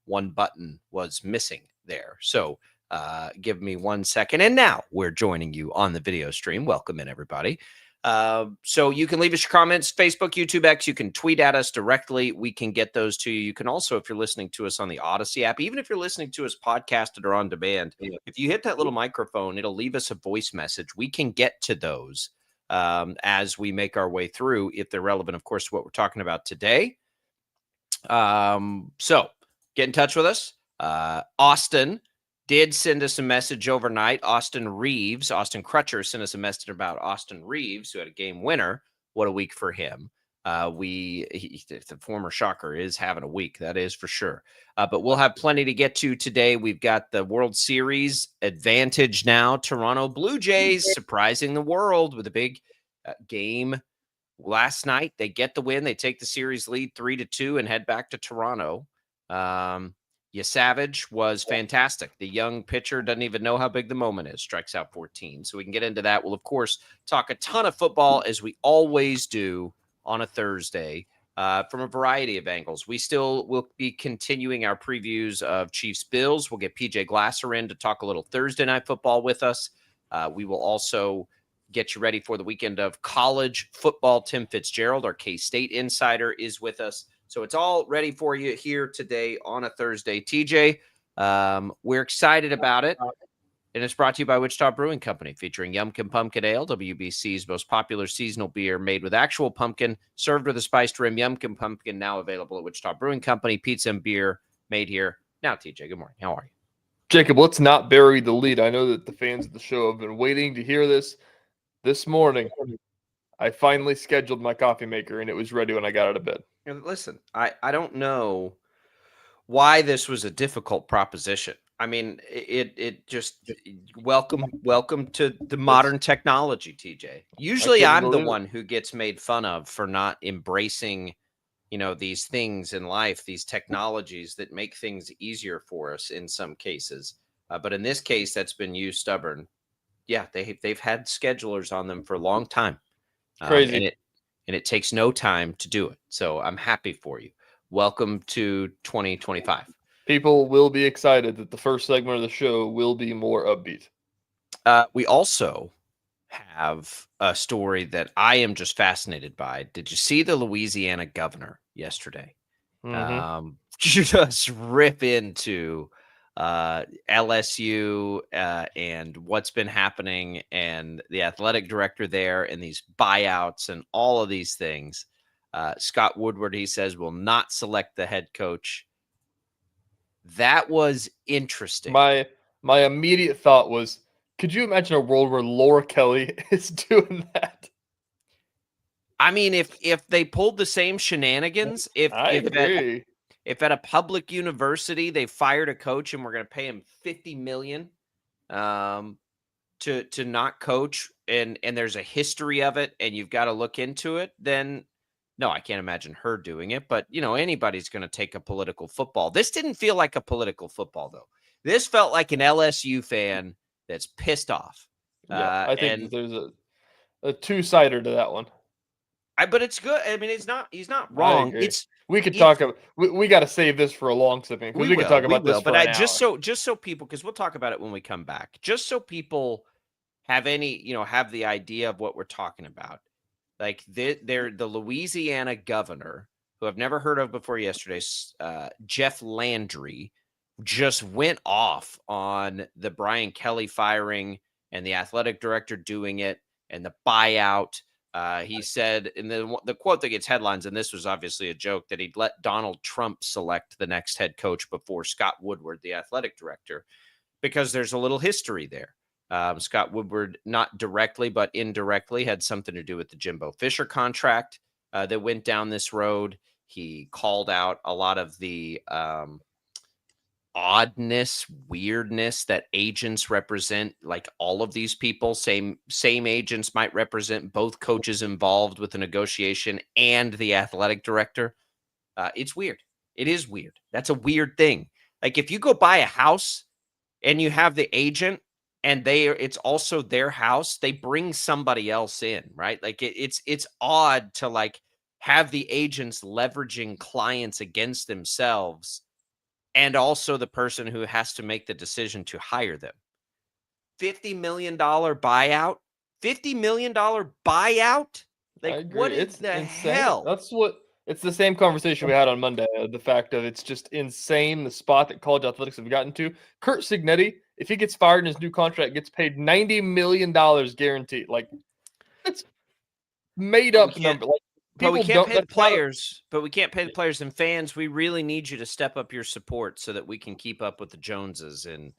one button was missing there. So give me 1 second. And now we're joining you on the video stream. Welcome in, everybody. So you can leave us your comments, Facebook, YouTube, X. You can tweet at us directly. We can get those to you. You can also, if you're listening to us on the Odyssey app, even if you're listening to us podcasted or on demand, if you hit that little microphone, it'll leave us a voice message. We can get to those as we make our way through, if they're relevant, of course, to what we're talking about today. So get in touch with us. Austin did send us a message overnight. Austin Crutcher sent us a message about Austin Reeves, who had a game winner. What a week for him. The former Shocker is having a week, that is for sure. But we'll have plenty to get to today. We've got the World Series advantage now. Toronto Blue Jays surprising the world with a big game last night. They get the win. They take the series lead 3-2 and head back to Toronto. Savage was fantastic. The young pitcher doesn't even know how big the moment is. Strikes out 14. So we can get into that. We'll, of course, talk a ton of football, as we always do on a Thursday, from a variety of angles. We still will be continuing our previews of Chiefs Bills. We'll get PJ Glasser in to talk a little Thursday night football with us. We will also get you ready for the weekend of college football. Tim Fitzgerald, our KState insider, is with us. So it's all ready for you here today on a Thursday. TJ, we're excited about it. And it's brought to you by Wichita Brewing Company, featuring Yumkin Pumpkin Ale, WBC's most popular seasonal beer made with actual pumpkin, served with a spiced rim. Yumkin Pumpkin, now available at Wichita Brewing Company. Pizza and beer made here. Now, TJ, good morning. How are you? Jacob, let's not bury the lead. I know that the fans of the show have been waiting to hear this. This morning, I finally scheduled my coffee maker, and it was ready when I got out of bed. Listen, I don't know why this was a difficult proposition. I mean, it just welcome to the modern technology, TJ. Usually I'm the one who gets made fun of for not embracing, these things in life, these technologies that make things easier for us in some cases. But in this case, that's been you stubborn. Yeah, they've had schedulers on them for a long time. Crazy. And it takes no time to do it. So I'm happy for you. Welcome to 2025. People will be excited that the first segment of the show will be more upbeat. We also have a story that I am just fascinated by. Did you see the Louisiana governor yesterday? Mm-hmm. Just rip into LSU and what's been happening, and the athletic director there, and these buyouts and all of these things. Scott Woodward, he says, will not select the head coach. That was interesting. My immediate thought was, could you imagine a world where Laura Kelly is doing that? I mean, if they pulled the same shenanigans, if at a public university they fired a coach and we're going to pay him $50 million to not coach, and there's a history of it, and you've got to look into it, then no, I can't imagine her doing it. But anybody's going to take a political football. This didn't feel like a political football, though. This felt like an LSU fan that's pissed off. Yeah, I think there's a two-sider to that one. But it's good. I mean, he's not wrong. We could talk about. We got to save this for a long segment, because we could talk about this for an hour. Just so people, because we'll talk about it when we come back. Just so people have have the idea of what we're talking about. Like they're the Louisiana governor, who I've never heard of before yesterday, Jeff Landry, just went off on the Brian Kelly firing and the athletic director doing it and the buyout. He said, in the quote that gets headlines, and this was obviously a joke, that he'd let Donald Trump select the next head coach before Scott Woodward, the athletic director, because there's a little history there. Scott Woodward, not directly, but indirectly, had something to do with the Jimbo Fisher contract that went down this road. He called out a lot of the oddness, weirdness that agents represent. Like, all of these people, same agents might represent both coaches involved with the negotiation and the athletic director. It's weird. It is weird. That's a weird thing. Like, if you go buy a house and you have the agent and it's also their house, they bring somebody else in, right? Like, it's odd to have the agents leveraging clients against themselves and also the person who has to make the decision to hire them. $50 million buyout? $50 million buyout? I Like, agree. what in It's the insane. hell? It's the same conversation we had on Monday. The fact of it's just insane the spot that college athletics have gotten to. Kurt Signetti, if he gets fired in his new contract, gets paid $90 million guaranteed. Like, it's made up number. Like, But we people can't don't. pay the That's not a- players. But we can't pay the players and fans. We really need you to step up your support so that we can keep up with the Joneses and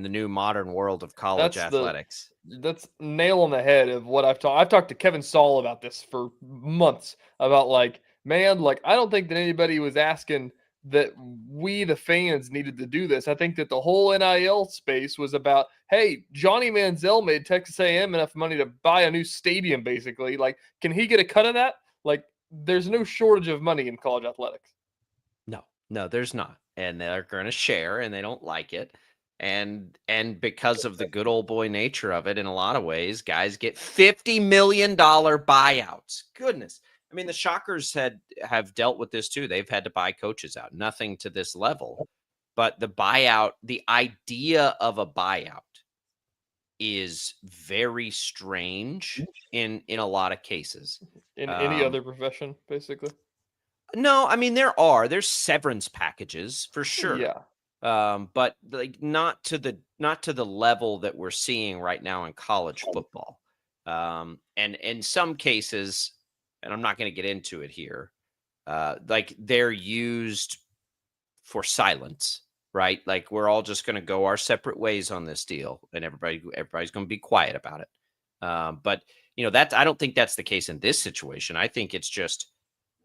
the new modern world of college athletics. That's nail on the head of what I've talked. I've talked to Kevin Saul about this for months about like, man, like I don't think that anybody was asking that we the fans needed to do this. I think that the whole NIL space was about, hey, Johnny Manziel made Texas A&M enough money to buy a new stadium, basically. Like, can he get a cut of that? Like, there's no shortage of money in college athletics. No, there's not. And they're going to share and they don't like it. And because of the good old boy nature of it, in a lot of ways, guys get $50 million buyouts. Goodness. I mean, the Shockers have dealt with this too. They've had to buy coaches out. Nothing to this level. But the buyout, the idea of a buyout is very strange in a lot of cases. In any other profession, basically. No, I mean, there's severance packages for sure. Yeah. But like not to the level that we're seeing right now in college football. And in some cases, and I'm not going to get into it here, like they're used for silence, right? Like we're all just going to go our separate ways on this deal, and everybody's going to be quiet about it. But I don't think that's the case in this situation. I think it's just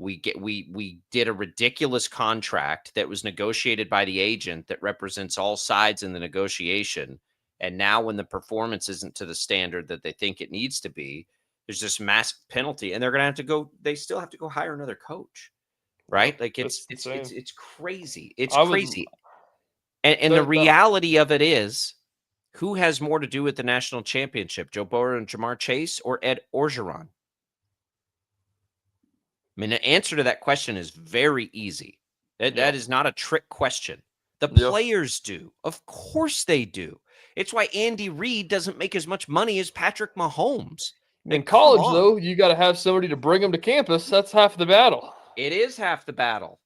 we did a ridiculous contract that was negotiated by the agent that represents all sides in the negotiation. And now when the performance isn't to the standard that they think it needs to be, there's this massive penalty and they're going to have to go. They still have to go hire another coach, right? Like it's crazy. It's crazy. And the reality of it is, who has more to do with the national championship, Joe Burrow and Jamar Chase or Ed Orgeron? I mean, the answer to that question is very easy. That is not a trick question. The players do. Of course they do. It's why Andy Reid doesn't make as much money as Patrick Mahomes. In college, though, you got to have somebody to bring them to campus. That's half the battle. It is half the battle.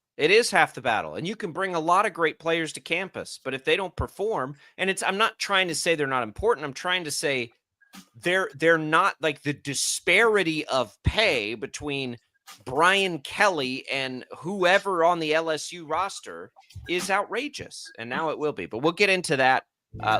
And you can bring a lot of great players to campus, but if they don't perform, and I'm not trying to say they're not important. I'm trying to say they're not, like, the disparity of pay between Brian Kelly and whoever on the LSU roster is outrageous. And now it will be. But we'll get into that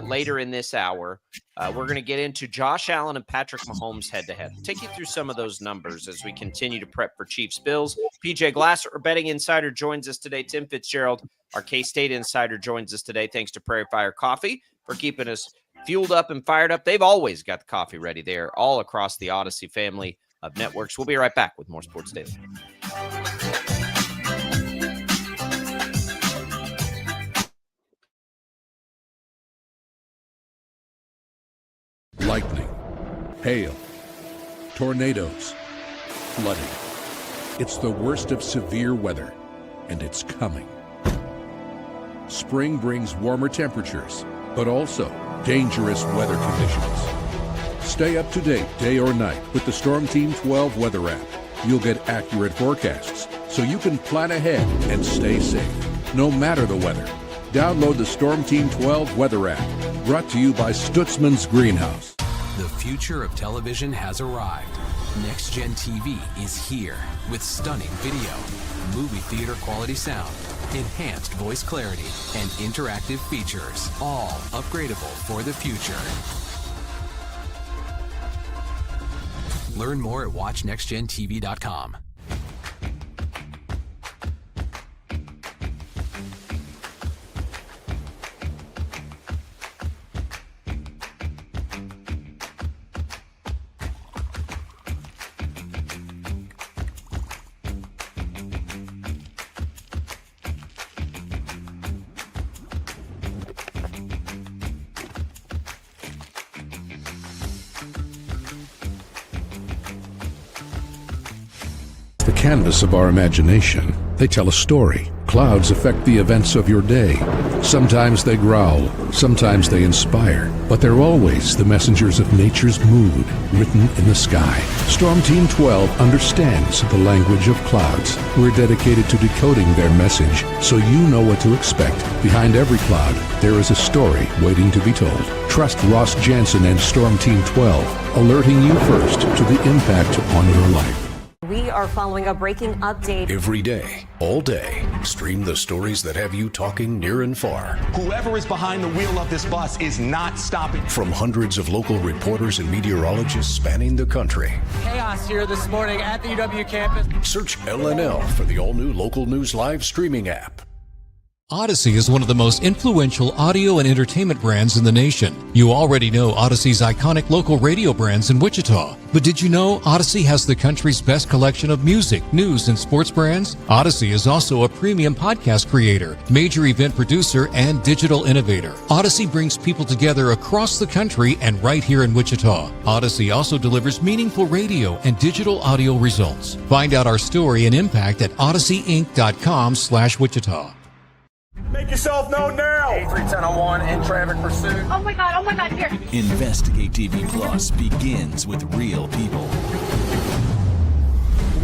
later in this hour. We're going to get into Josh Allen and Patrick Mahomes head-to-head. Take you through some of those numbers as we continue to prep for Chiefs Bills. PJ Glasser, our betting insider, joins us today. Tim Fitzgerald, our K-State insider, joins us today. Thanks to Prairie Fire Coffee for keeping us fueled up and fired up. They've always got the coffee ready there, all across the Odyssey family of networks. We'll be right back with more Sports Daily. Lightning, hail, tornadoes, flooding. It's the worst of severe weather, and it's coming. Spring brings warmer temperatures, but also dangerous weather conditions. Stay up to date day or night with the Storm Team 12 weather app. You'll get accurate forecasts, so you can plan ahead and stay safe, no matter the weather. Download the Storm Team 12 weather app, brought to you by Stutzman's Greenhouse. The future of television has arrived. Next Gen TV is here with stunning video, movie theater quality sound, enhanced voice clarity, and interactive features, all upgradable for the future. Learn more at watchnextgentv.com. The canvas of our imagination. They tell a story, clouds affect the events of your day. Sometimes they growl, sometimes they inspire, but they're always the messengers of nature's mood written in the sky. Storm Team 12 understands the language of clouds. We're dedicated to decoding their message so you know what to expect. Behind every cloud, there is a story waiting to be told. Trust Ross Jansen and Storm Team 12, alerting you first to the impact on your life. We are following a breaking update. Every day, all day, stream the stories that have you talking near and far. Whoever is behind the wheel of this bus is not stopping. From hundreds of local reporters and meteorologists spanning the country. Chaos here this morning at the UW campus. Search LNL for the all-new Local News Live streaming app. Odyssey is one of the most influential audio and entertainment brands in the nation. You already know Odyssey's iconic local radio brands in Wichita. But did you know Odyssey has the country's best collection of music, news, and sports brands? Odyssey is also a premium podcast creator, major event producer, and digital innovator. Odyssey brings people together across the country and right here in Wichita. Odyssey also delivers meaningful radio and digital audio results. Find out our story and impact at odysseyinc.com/Wichita. Make yourself known now. 310-1 in traffic pursuit. Oh my God, here. Investigate TV Plus begins with real people.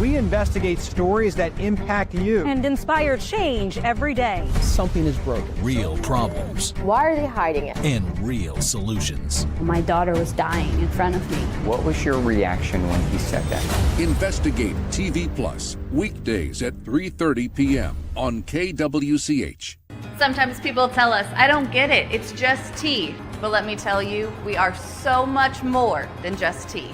We investigate stories that impact you. And inspire change every day. Something is broken. Real problems. Why are they hiding it? And real solutions. My daughter was dying in front of me. What was your reaction when he said that? Investigate TV Plus, weekdays at 3:30 p.m. on KWCH. Sometimes people tell us, I don't get it, it's just tea. But let me tell you, we are so much more than just tea.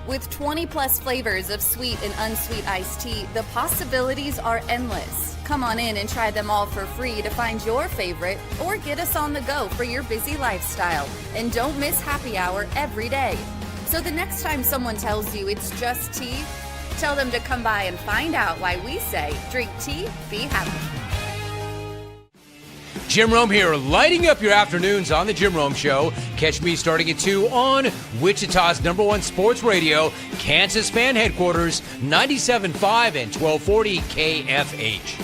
With 20 plus flavors of sweet and unsweet iced tea, the possibilities are endless. Come on in and try them all for free to find your favorite or get us on the go for your busy lifestyle. And don't miss happy hour every day. So the next time someone tells you it's just tea, tell them to come by and find out why we say, drink tea, be happy. Jim Rome here, lighting up your afternoons on the Jim Rome Show. Catch me starting at 2 on Wichita's #1 sports radio, Kansas Fan Headquarters, 97.5 and 1240 KFH.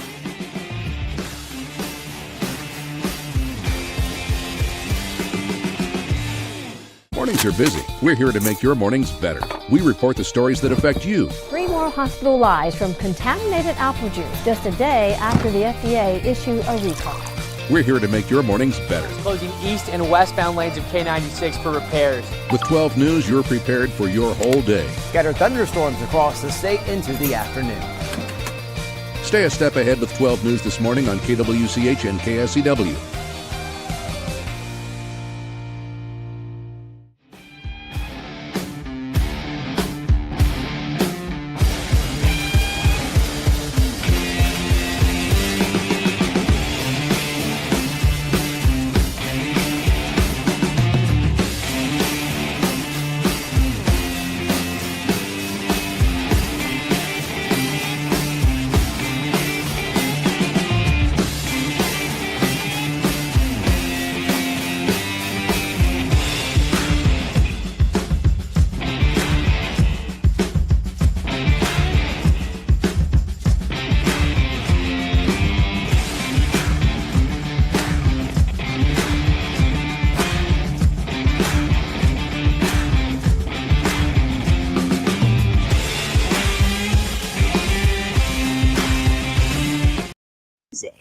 Mornings are busy. We're here to make your mornings better. We report the stories that affect you. 3 more hospital lies from contaminated apple juice just a day after the FDA issued a recall. We're here to make your mornings better. Closing east and westbound lanes of K96 for repairs. With 12 News, you're prepared for your whole day. Scattered thunderstorms across the state into the afternoon. Stay a step ahead with 12 News this morning on KWCH and KSCW.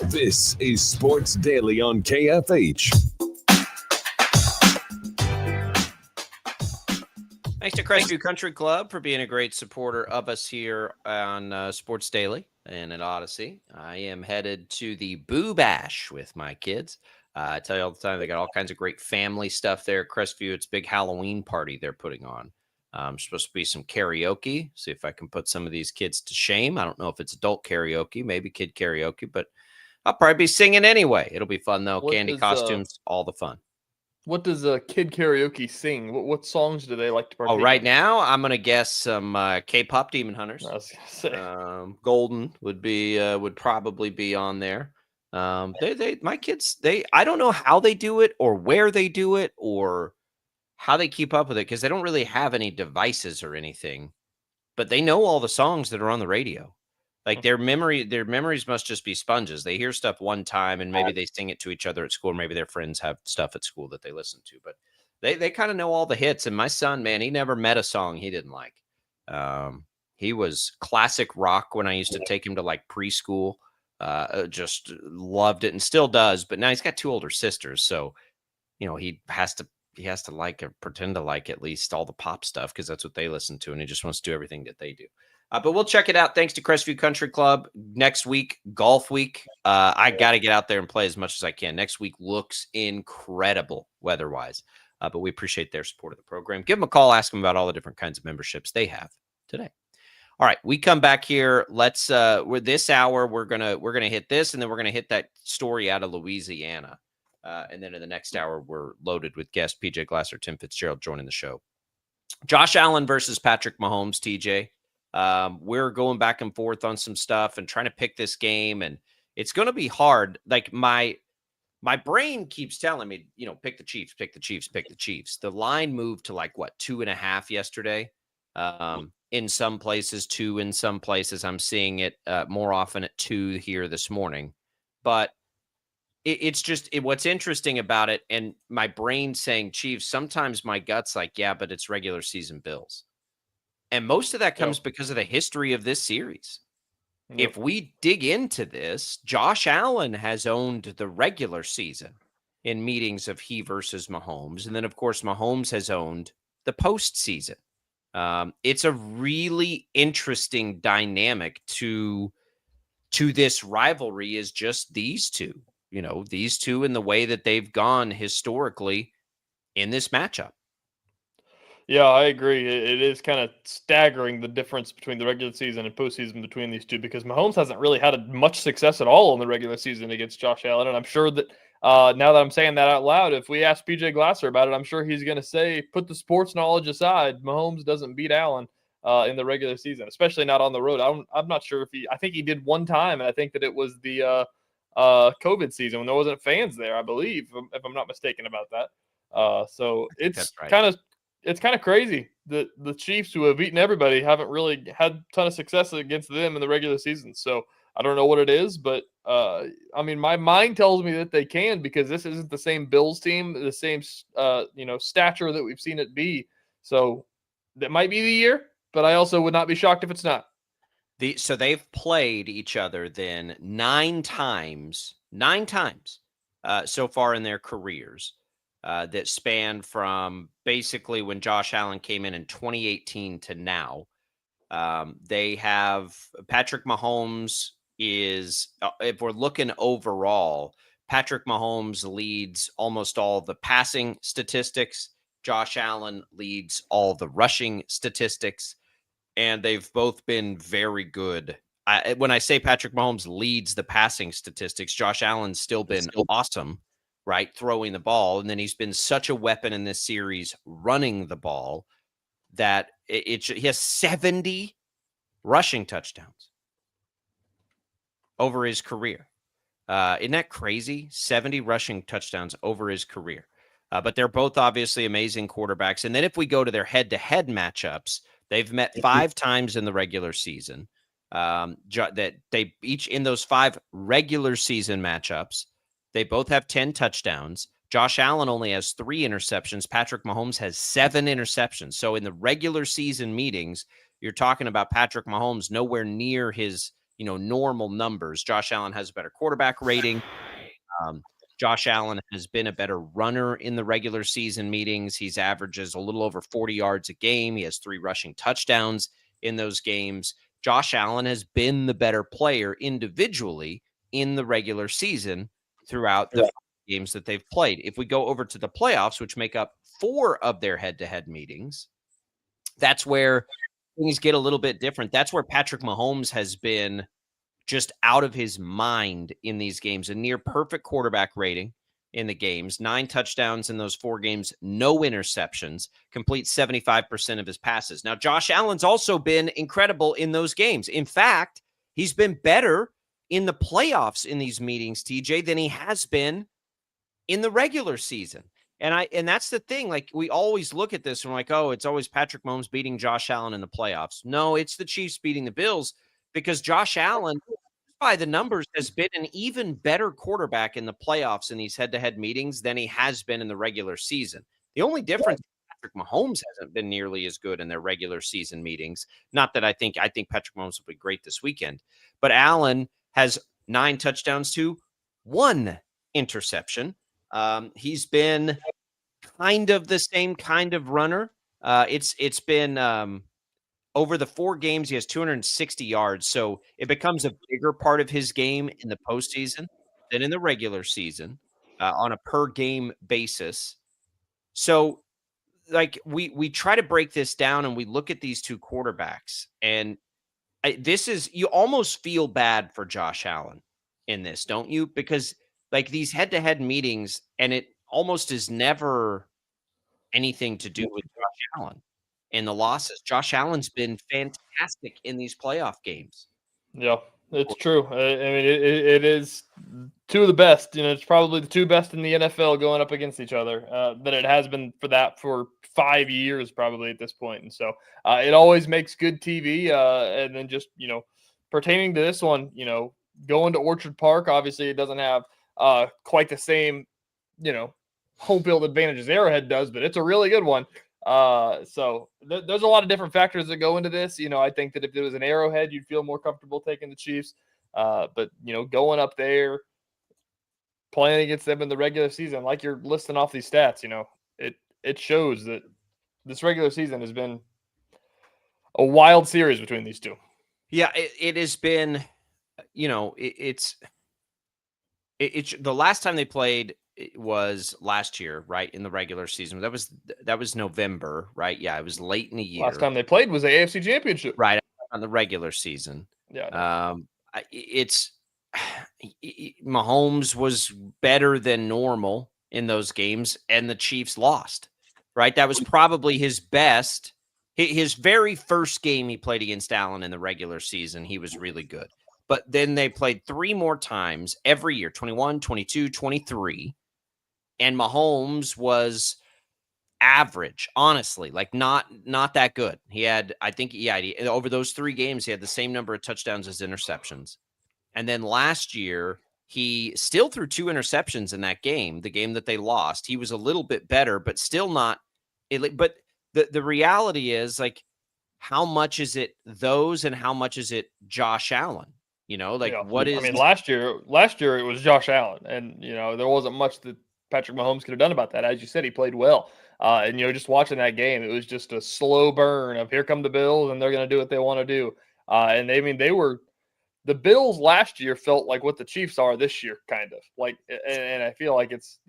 This is Sports Daily on KFH. Thanks to Crestview Country Club for being a great supporter of us here on Sports Daily and at Odyssey. I am headed to the Boo Bash with my kids. I tell you all the time, they got all kinds of great family stuff there at Crestview. It's a big Halloween party they're putting on. Supposed to be some karaoke. See if I can put some of these kids to shame. I don't know if it's adult karaoke, maybe kid karaoke, but I'll probably be singing anyway. It'll be fun, though. Candy costumes, all the fun. What does kid karaoke sing? What songs do they like to partake Oh, right now, I'm going to guess some K-pop Demon Hunters. I was gonna say. Golden would probably be on there. My kids, I don't know how they do it or where they do it or how they keep up with it because they don't really have any devices or anything, but they know all the songs that are on the radio. Like their memories must just be sponges. They hear stuff one time and maybe they sing it to each other at school. Maybe their friends have stuff at school that they listen to, but they kind of know all the hits. And my son, man, he never met a song he didn't like. He was classic rock when I used to take him to like preschool. Just loved it and still does. But now he's got 2 older sisters, so he has to like or pretend to like at least all the pop stuff because that's what they listen to, and he just wants to do everything that they do. But we'll check it out. Thanks to Crestview Country Club. Next week, golf week. I got to get out there and play as much as I can. Next week looks incredible weather-wise. But we appreciate their support of the program. Give them a call. Ask them about all the different kinds of memberships they have today. All right, we come back here. Let's with this hour, we're gonna hit this, and then we're gonna hit that story out of Louisiana. And then in the next hour, we're loaded with guest PJ Glasser, Tim Fitzgerald joining the show. Josh Allen versus Patrick Mahomes, TJ. We're going back and forth on some stuff and trying to pick this game, and it's going to be hard. Like my brain keeps telling me, pick the Chiefs, pick the Chiefs, pick the Chiefs. The line moved to 2.5 yesterday. In some places, 2 in some places. I'm seeing it more often at 2 here this morning. But it's just what's interesting about it, and my brain saying Chiefs, sometimes my gut's like, yeah, but it's regular season Bills. And most of that comes because of the history of this series. Yep. If we dig into this, Josh Allen has owned the regular season in meetings of he versus Mahomes. And then, of course, Mahomes has owned the postseason. It's a really interesting dynamic to this rivalry is just these two. These two in the way that they've gone historically in this matchup. Yeah, I agree. It is kind of staggering the difference between the regular season and postseason between these two because Mahomes hasn't really had much success at all in the regular season against Josh Allen. And I'm sure that now that I'm saying that out loud, if we ask PJ Glasser about it, I'm sure he's going to say, put the sports knowledge aside, Mahomes doesn't beat Allen in the regular season, especially not on the road. I'm not sure if I think he did one time, and I think that it was the COVID season when there wasn't fans there, I believe, if I'm not mistaken about that. So it's right. It's kind of crazy that the Chiefs, who have beaten everybody, haven't really had a ton of success against them in the regular season. So I don't know what it is, but my mind tells me that they can because this isn't the same Bills team, the same stature that we've seen it be. So that might be the year, but I also would not be shocked if it's not. So they've played each other then 9 times so far in their careers. That span from basically when Josh Allen came in 2018 to now. They have Patrick Mahomes is, if we're looking overall, Patrick Mahomes leads almost all the passing statistics. Josh Allen leads all the rushing statistics. And they've both been very good. When I say Patrick Mahomes leads the passing statistics, Josh Allen's still been awesome. Right, throwing the ball, and then he's been such a weapon in this series running the ball that he has 70 rushing touchdowns over his career. Isn't that crazy? 70 rushing touchdowns over his career. But they're both obviously amazing quarterbacks. And then if we go to their head-to-head matchups, they've met 5 times in the regular season. That they each in those 5 regular season matchups. They both have 10 touchdowns. Josh Allen only has 3 interceptions. Patrick Mahomes has 7 interceptions. So in the regular season meetings, you're talking about Patrick Mahomes nowhere near his, normal numbers. Josh Allen has a better quarterback rating. Josh Allen has been a better runner in the regular season meetings. He's averages a little over 40 yards a game. He has 3 rushing touchdowns in those games. Josh Allen has been the better player individually in the regular season throughout the games that they've played. If we go over to the playoffs, which make up 4 of their head-to-head meetings, that's where things get a little bit different. That's where Patrick Mahomes has been just out of his mind in these games, a near perfect quarterback rating in the games, 9 touchdowns in those 4 games, no interceptions, completes 75% of his passes. Now, Josh Allen's also been incredible in those games. In fact, he's been better in the playoffs in these meetings, TJ, than he has been in the regular season. And that's the thing. Like, we always look at this and we're like, oh, it's always Patrick Mahomes beating Josh Allen in the playoffs. No, it's the Chiefs beating the Bills. because Josh Allen, by the numbers, has been an even better quarterback in the playoffs in these head-to-head meetings than he has been in the regular season. The only difference is Patrick Mahomes hasn't been nearly as good in their regular season meetings. Not that I think Patrick Mahomes will be great this weekend, but Allen has 9 touchdowns to 1 interception. He's been kind of the same kind of runner. It's been over the 4 games, he has 260 yards. So it becomes a bigger part of his game in the postseason than in the regular season on a per game basis. So, like, we try to break this down and we look at these 2 quarterbacks, and you almost feel bad for Josh Allen in this, don't you? Because like these head-to-head meetings, and it almost is never anything to do with Josh Allen and the losses. Josh Allen's been fantastic in these playoff games. Yeah, it's true. I mean, it is 2 of the best. It's probably the 2 best in the NFL going up against each other. But it has been for 5 years probably at this point. And so it always makes good TV. And then just, pertaining to this one, going to Orchard Park, obviously it doesn't have quite the same, home field advantages Arrowhead does, but it's a really good one. So there's a lot of different factors that go into this. I think that if it was an Arrowhead, you'd feel more comfortable taking the Chiefs. But going up there, playing against them in the regular season, like you're listing off these stats, it shows that this regular season has been a wild series between these 2. Yeah, it has been, it's the last time they played was last year, right, in the regular season. That was November, right? Yeah, it was late in the year. Last time they played was the AFC Championship, right, on the regular season. Yeah. Mahomes was better than normal in those games, and the Chiefs lost, right? That was probably his best. His very first game he played against Allen in the regular season, he was really good. But then they played 3 more times every year, 21, 22, 23. And Mahomes was average, honestly, like not that good. He had, over those 3 games, he had the same number of touchdowns as interceptions. And then last year, he still threw 2 interceptions in that game, the game that they lost. He was a little bit better, but still not. But the reality is, like, how much is it those and how much is it Josh Allen? What is? I mean, last year it was Josh Allen, and there wasn't much that Patrick Mahomes could have done about that. As you said, he played well, and just watching that game, it was just a slow burn of here come the Bills, and they're going to do what they want to do. And the Bills last year felt like what the Chiefs are this year, kind of like, and I feel like it's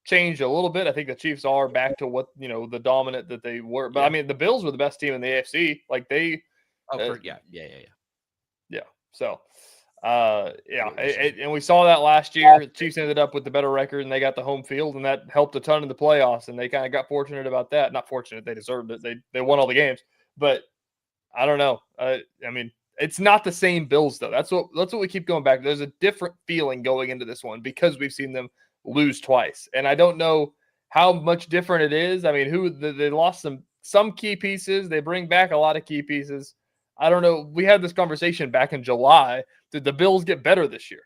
changed a little bit. I think the Chiefs are back to what the dominant that they were, but I mean the Bills were the best team in the AFC. Like they, yeah. So. And we saw that last year. The Chiefs ended up with the better record, and they got the home field, and that helped a ton in the playoffs. And they kind of got fortunate about that. Not fortunate; they deserved it. They won all the games. But I don't know. I mean, it's not the same Bills though. That's what we keep going back. There's a different feeling going into this one because we've seen them lose twice, and I don't know how much different it is. I mean, they lost some key pieces. They bring back a lot of key pieces. I don't know. We had this conversation back in July. Did the Bills get better this year?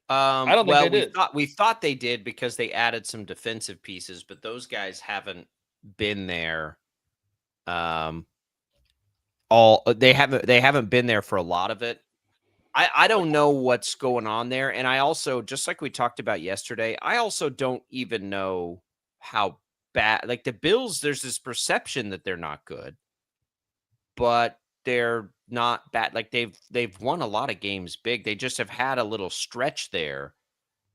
I don't think they did. We thought they did because they added some defensive pieces, but those guys haven't been there. They haven't been there for a lot of it. I don't know what's going on there, and I also, just like we talked about yesterday, I also don't even know how bad. Like the Bills, there's this perception that they're not good, but they're not bad. Like they've won a lot of games big. They just have had a little stretch there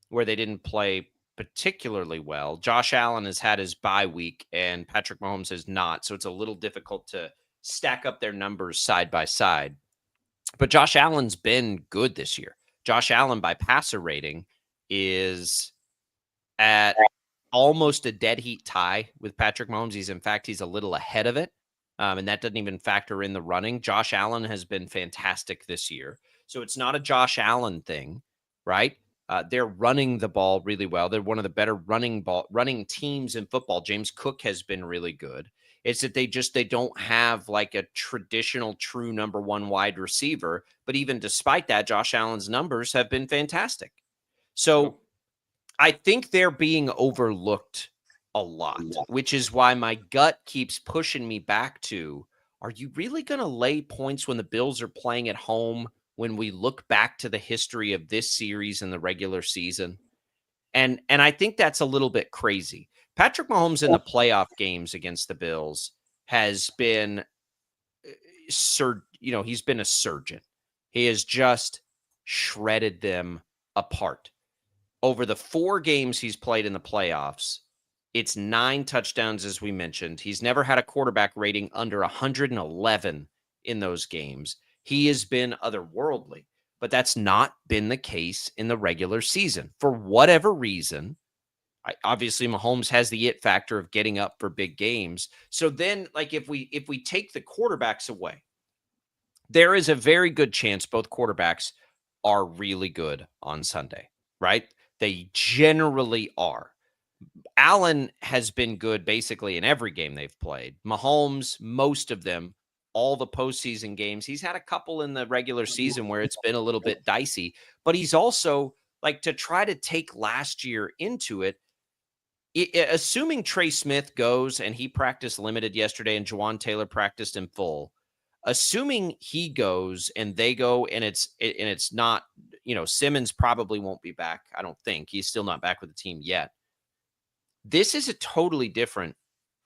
where they didn't play particularly well. Josh Allen has had his bye week and Patrick Mahomes has not. So it's a little difficult to stack up their numbers side by side. But Josh Allen's been good this year. Josh Allen by passer rating is at almost a dead heat tie with Patrick Mahomes. He's a little ahead of it. And that doesn't even factor in the running. Josh Allen has been fantastic this year. So it's not a Josh Allen thing, right? They're running the ball really well. They're one of the better running teams in football. James Cook has been really good. It's that they don't have like a traditional true number one wide receiver. But even despite that, Josh Allen's numbers have been fantastic. So I think they're being overlooked a lot, which is why my gut keeps pushing me back to, are you really going to lay points when the Bills are playing at home when we look back to the history of this series in the regular season? And I think that's a little bit crazy. Patrick Mahomes in the playoff games against the Bills has been he's been a surgeon. He has just shredded them apart. Over the 4 games he's played in the playoffs, it's 9 touchdowns, as we mentioned. He's never had a quarterback rating under 111 in those games. He has been otherworldly, but that's not been the case in the regular season. For whatever reason, obviously Mahomes has the it factor of getting up for big games. So then, like, if we take the quarterbacks away, there is a very good chance both quarterbacks are really good on Sunday, right? They generally are. Allen has been good basically in every game they've played. Mahomes, most of them, all the postseason games. He's had a couple in the regular season where it's been a little bit dicey, but he's also, like, to try to take last year into it, assuming Trey Smith goes and he practiced limited yesterday and Juwan Taylor practiced in full, assuming he goes and they go and it's not, Simmons probably won't be back. I don't think he's still not back with the team yet. This is a totally different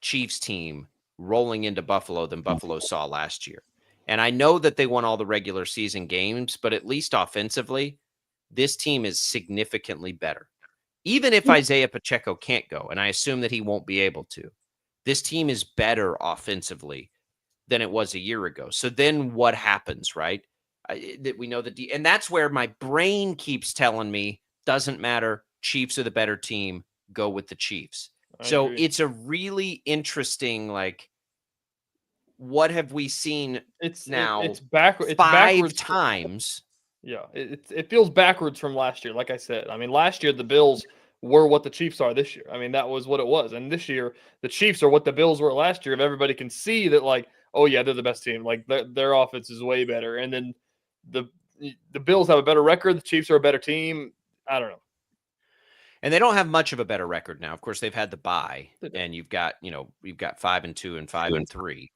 Chiefs team rolling into Buffalo than Buffalo saw last year. And I know that they won all the regular season games, but at least offensively, this team is significantly better. Even if Isaiah Pacheco can't go, and I assume that he won't be able to, this team is better offensively than it was a year ago. So then what happens, right? That we know and that's where my brain keeps telling me, doesn't matter. Chiefs are the better team. Go with the Chiefs. So it's a really interesting, like, what have we seen it's backwards 5 backwards times? Yeah, it feels backwards from last year. Like I said, I mean, last year the Bills were what the Chiefs are this year. I mean, that was what it was. And this year, the Chiefs are what the Bills were last year. If everybody can see that, like, oh yeah, they're the best team. Like their offense is way better. And then the Bills have a better record. The Chiefs are a better team. I don't know. And they don't have much of a better record now. Of course, they've had the bye, and you've got 5-2 and 5-3.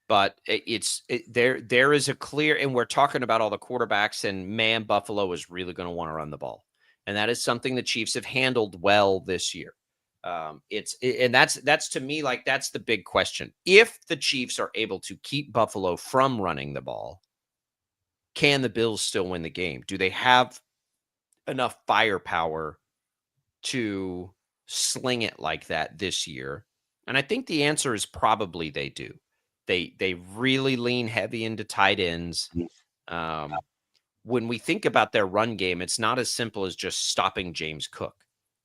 But there is a clear, and we're talking about all the quarterbacks, and man, Buffalo is really going to want to run the ball, and that is something the Chiefs have handled well this year. That's to me, like, that's the big question. If the Chiefs are able to keep Buffalo from running the ball, can the Bills still win the game? Do they have enough firepower to sling it like that this year? And I think the answer is probably they do. They really lean heavy into tight ends. When we think about their run game, it's not as simple as just stopping James Cook,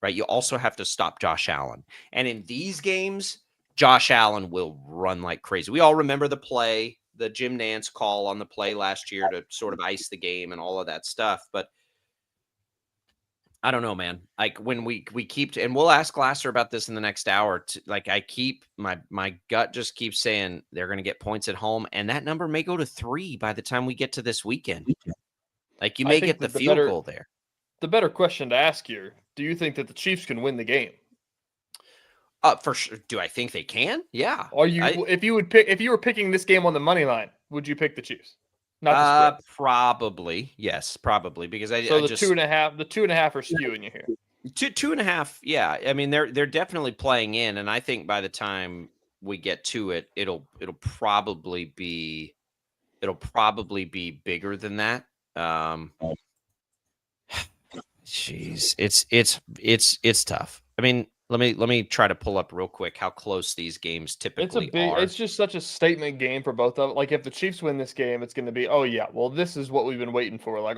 right? You also have to stop Josh Allen. And in these games, Josh Allen will run like crazy. We all remember the play, the Jim Nantz call on the play last year to sort of ice the game and all of that stuff. But I don't know, man. Like, when we keep, and we'll ask Glasser about this in the next hour. I keep my gut just keeps saying they're going to get points at home, and that number may go to 3 by the time we get to this weekend. Like, you may get the field goal there. The better question to ask here: do you think that the Chiefs can win the game? For sure. Do I think they can? Yeah. Are you? If you were picking this game on the money line, would you pick the Chiefs? Not the probably. Yes, probably, because the 2.5 are skewing you here. 2.5. Yeah. I mean, they're definitely playing in, and I think by the time we get to it, it'll probably be bigger than that. Jeez, it's tough. I mean, let me try to pull up real quick how close these games typically are. It's just such a statement game for both of them. Like, if the Chiefs win this game, it's going to be, oh yeah, well, this is what we've been waiting for. Like,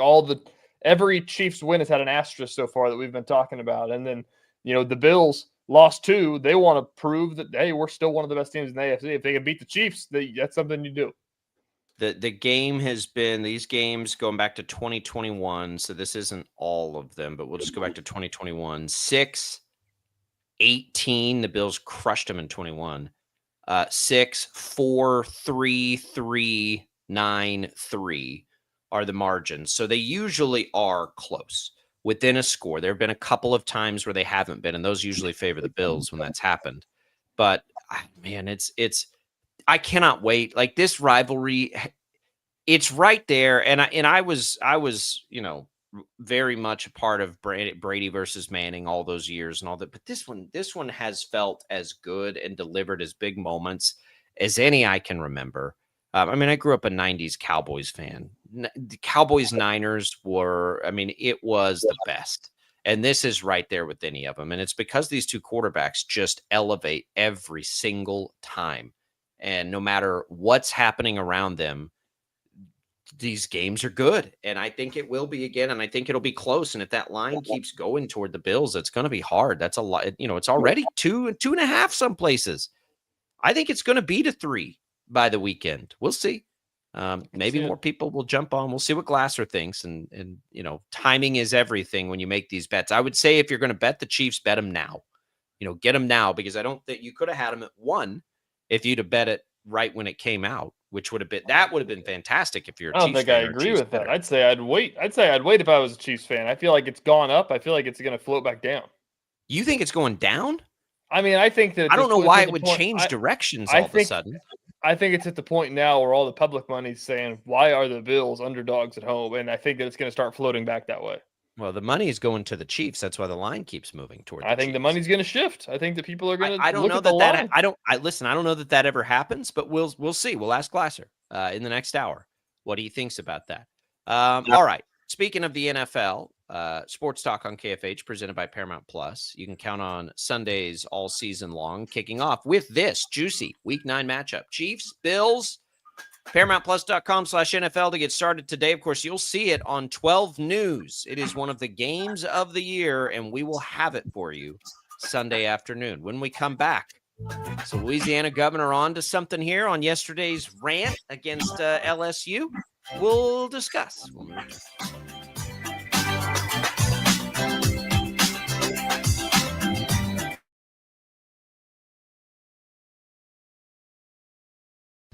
every Chiefs win has had an asterisk so far that we've been talking about. And then, the Bills lost 2. They want to prove that, hey, we're still one of the best teams in the AFC. If they can beat the Chiefs, that's something you do. The game has been, these games going back to 2021, so this isn't all of them, but we'll just go back to 2021. 6-18, the Bills crushed them in 21. 6, 4, 3, 3, 9, 3 are the margins. So they usually are close within a score. There have been a couple of times where they haven't been, and those usually favor the Bills when that's happened. But man, I cannot wait. Like this rivalry, it's right there. And I was, very much a part of Brady versus Manning all those years and all that. But this one has felt as good and delivered as big moments as any I can remember. I grew up a 90s Cowboys fan. The Cowboys Niners it was the best. And this is right there with any of them. And it's because these two quarterbacks just elevate every single time. And no matter what's happening around them, these games are good. And I think it will be again. And I think it'll be close. And if that line keeps going toward the Bills, it's going to be hard. That's a lot. It's already 2.5 some places. I think it's going to be to 3 by the weekend. We'll see. Maybe more people will jump on. We'll see what Glasser thinks. And timing is everything when you make these bets. I would say if you're going to bet the Chiefs, bet them now. Get them now, because I don't think you could have had them at 1 if you'd have bet it right when it came out, which would have been fantastic if you're a Chiefs fan. I don't think I agree with that. I'd say I'd wait if I was a Chiefs fan. I feel like it's gone up. I feel like it's going to float back down. You think it's going down? I think that I don't know why it would change directions all of a sudden. I think it's at the point now where all the public money's saying, why are the Bills underdogs at home? And I think that it's going to start floating back that way. Well, the money is going to the Chiefs. That's why the line keeps moving toward the Chiefs. The money's going to shift. I think that people are going to. I don't know that. I don't know that ever happens, but we'll see. We'll ask Glasser in the next hour what he thinks about that. All right. Speaking of the NFL, Sports Talk on KFH presented by Paramount Plus. You can count on Sundays all season long, kicking off with this juicy Week 9 matchup: Chiefs, Bills. ParamountPlus.com/NFL to get started today. Of course, you'll see it on 12 News. It is one of the games of the year, and we will have it for you Sunday afternoon. When we come back, so Louisiana governor on to something here on yesterday's rant against LSU. We'll discuss.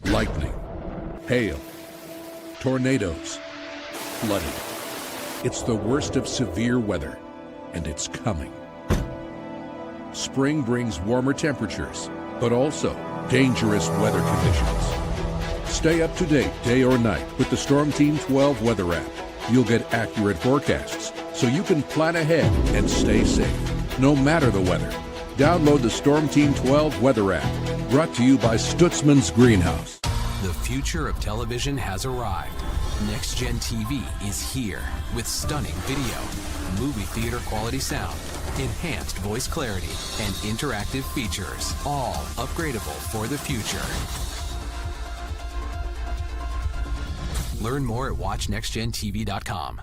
Lightning, hail, tornadoes, flooding. It's the worst of severe weather, and it's coming. Spring brings warmer temperatures, but also dangerous weather conditions. Stay up to date day or night with the Storm Team 12 weather app. You'll get accurate forecasts, so you can plan ahead and stay safe, no matter the weather. Download the Storm Team 12 weather app, brought to you by Stutzman's Greenhouse. The future of television has arrived. Next Gen TV is here with stunning video, movie theater quality sound, enhanced voice clarity, and interactive features, all upgradable for the future. Learn more at watchnextgentv.com.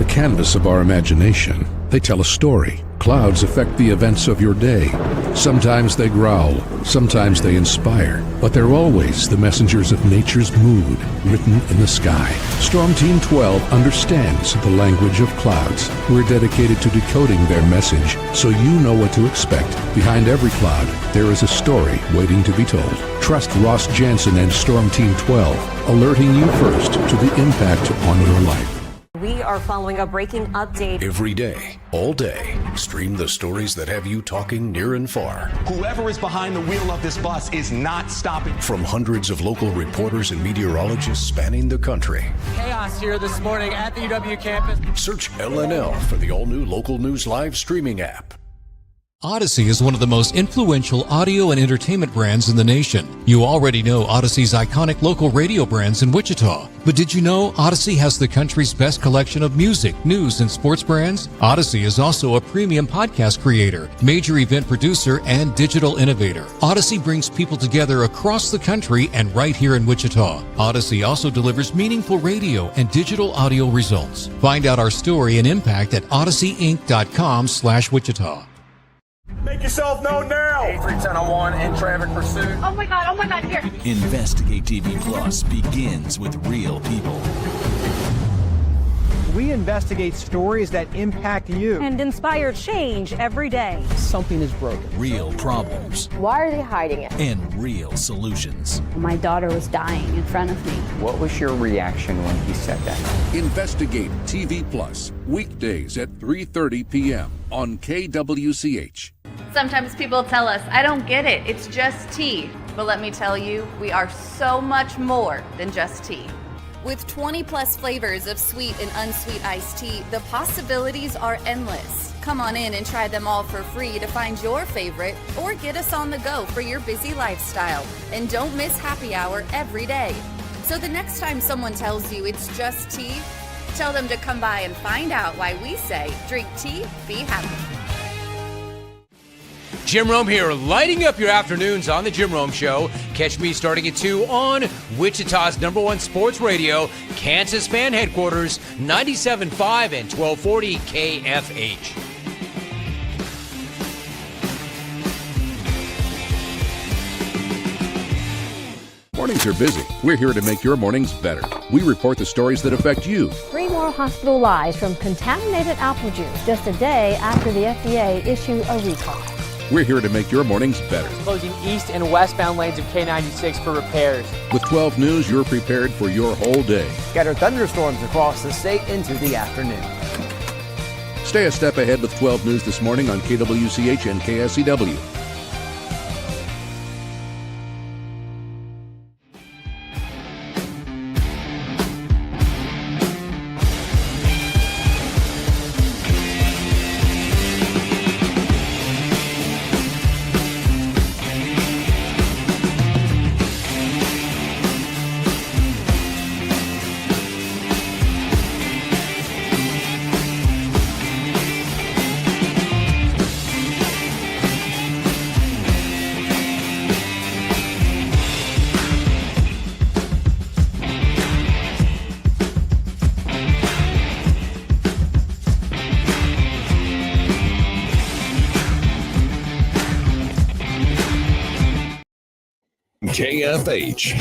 Canvas of our imagination. They tell a story. Clouds affect the events of your day. Sometimes they growl, sometimes they inspire, but they're always the messengers of nature's mood written in the sky. Storm Team 12 understands the language of clouds. We're dedicated to decoding their message so you know what to expect. Behind every cloud, there is a story waiting to be told. Trust Ross Jansen and Storm Team 12, alerting you first to the impact on your life. We are following a breaking update. Every day, all day, stream the stories that have you talking near and far. Whoever is behind the wheel of this bus is not stopping. From hundreds of local reporters and meteorologists spanning the country. Chaos here this morning at the UW campus. Search LNL for the all-new Local News Live streaming app. Odyssey is one of the most influential audio and entertainment brands in the nation. You already know Odyssey's iconic local radio brands in Wichita. But did you know Odyssey has the country's best collection of music, news, and sports brands? Odyssey is also a premium podcast creator, major event producer, and digital innovator. Odyssey brings people together across the country and right here in Wichita. Odyssey also delivers meaningful radio and digital audio results. Find out our story and impact at odysseyinc.com/Wichita. Make yourself known now. 831001 in traffic pursuit. Oh my God, here. Investigate TV Plus begins with real people. We investigate stories that impact you and inspire change every day. Something is broken. Real problems. Why are they hiding it? And real solutions. My daughter was dying in front of me. What was your reaction when he said that? Investigate TV Plus, weekdays at 3:30 p.m. on KWCH. Sometimes people tell us, I don't get it, it's just tea. But let me tell you, we are so much more than just tea. With 20 plus flavors of sweet and unsweet iced tea, the possibilities are endless. Come on in and try them all for free to find your favorite or get us on the go for your busy lifestyle. And don't miss happy hour every day. So the next time someone tells you it's just tea, tell them to come by and find out why we say, drink tea, be happy. Jim Rome here, lighting up your afternoons on The Jim Rome Show. Catch me starting at 2 on Wichita's #1 sports radio, Kansas Fan Headquarters, 97.5 and 1240 KFH. Mornings are busy. We're here to make your mornings better. We report the stories that affect you. 3 more hospitalized from contaminated apple juice just a day after the FDA issued a recall. We're here to make your mornings better. Closing east and westbound lanes of K96 for repairs. With 12 News, you're prepared for your whole day. Scattered thunderstorms across the state into the afternoon. Stay a step ahead with 12 News this morning on KWCH and KSCW. KFH.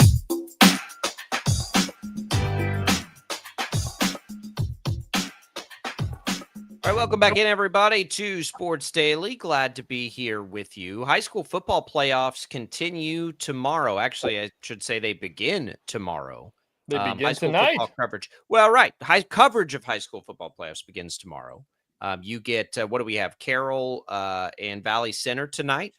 All right, welcome back in, everybody, to Sports Daily. Glad to be here with you. High school football playoffs continue tomorrow. Actually, I should say they begin tomorrow. They begin high school tonight. Football coverage. Well, right. High coverage of high school football playoffs begins tomorrow. You get, what do we have? Carroll and Valley Center tonight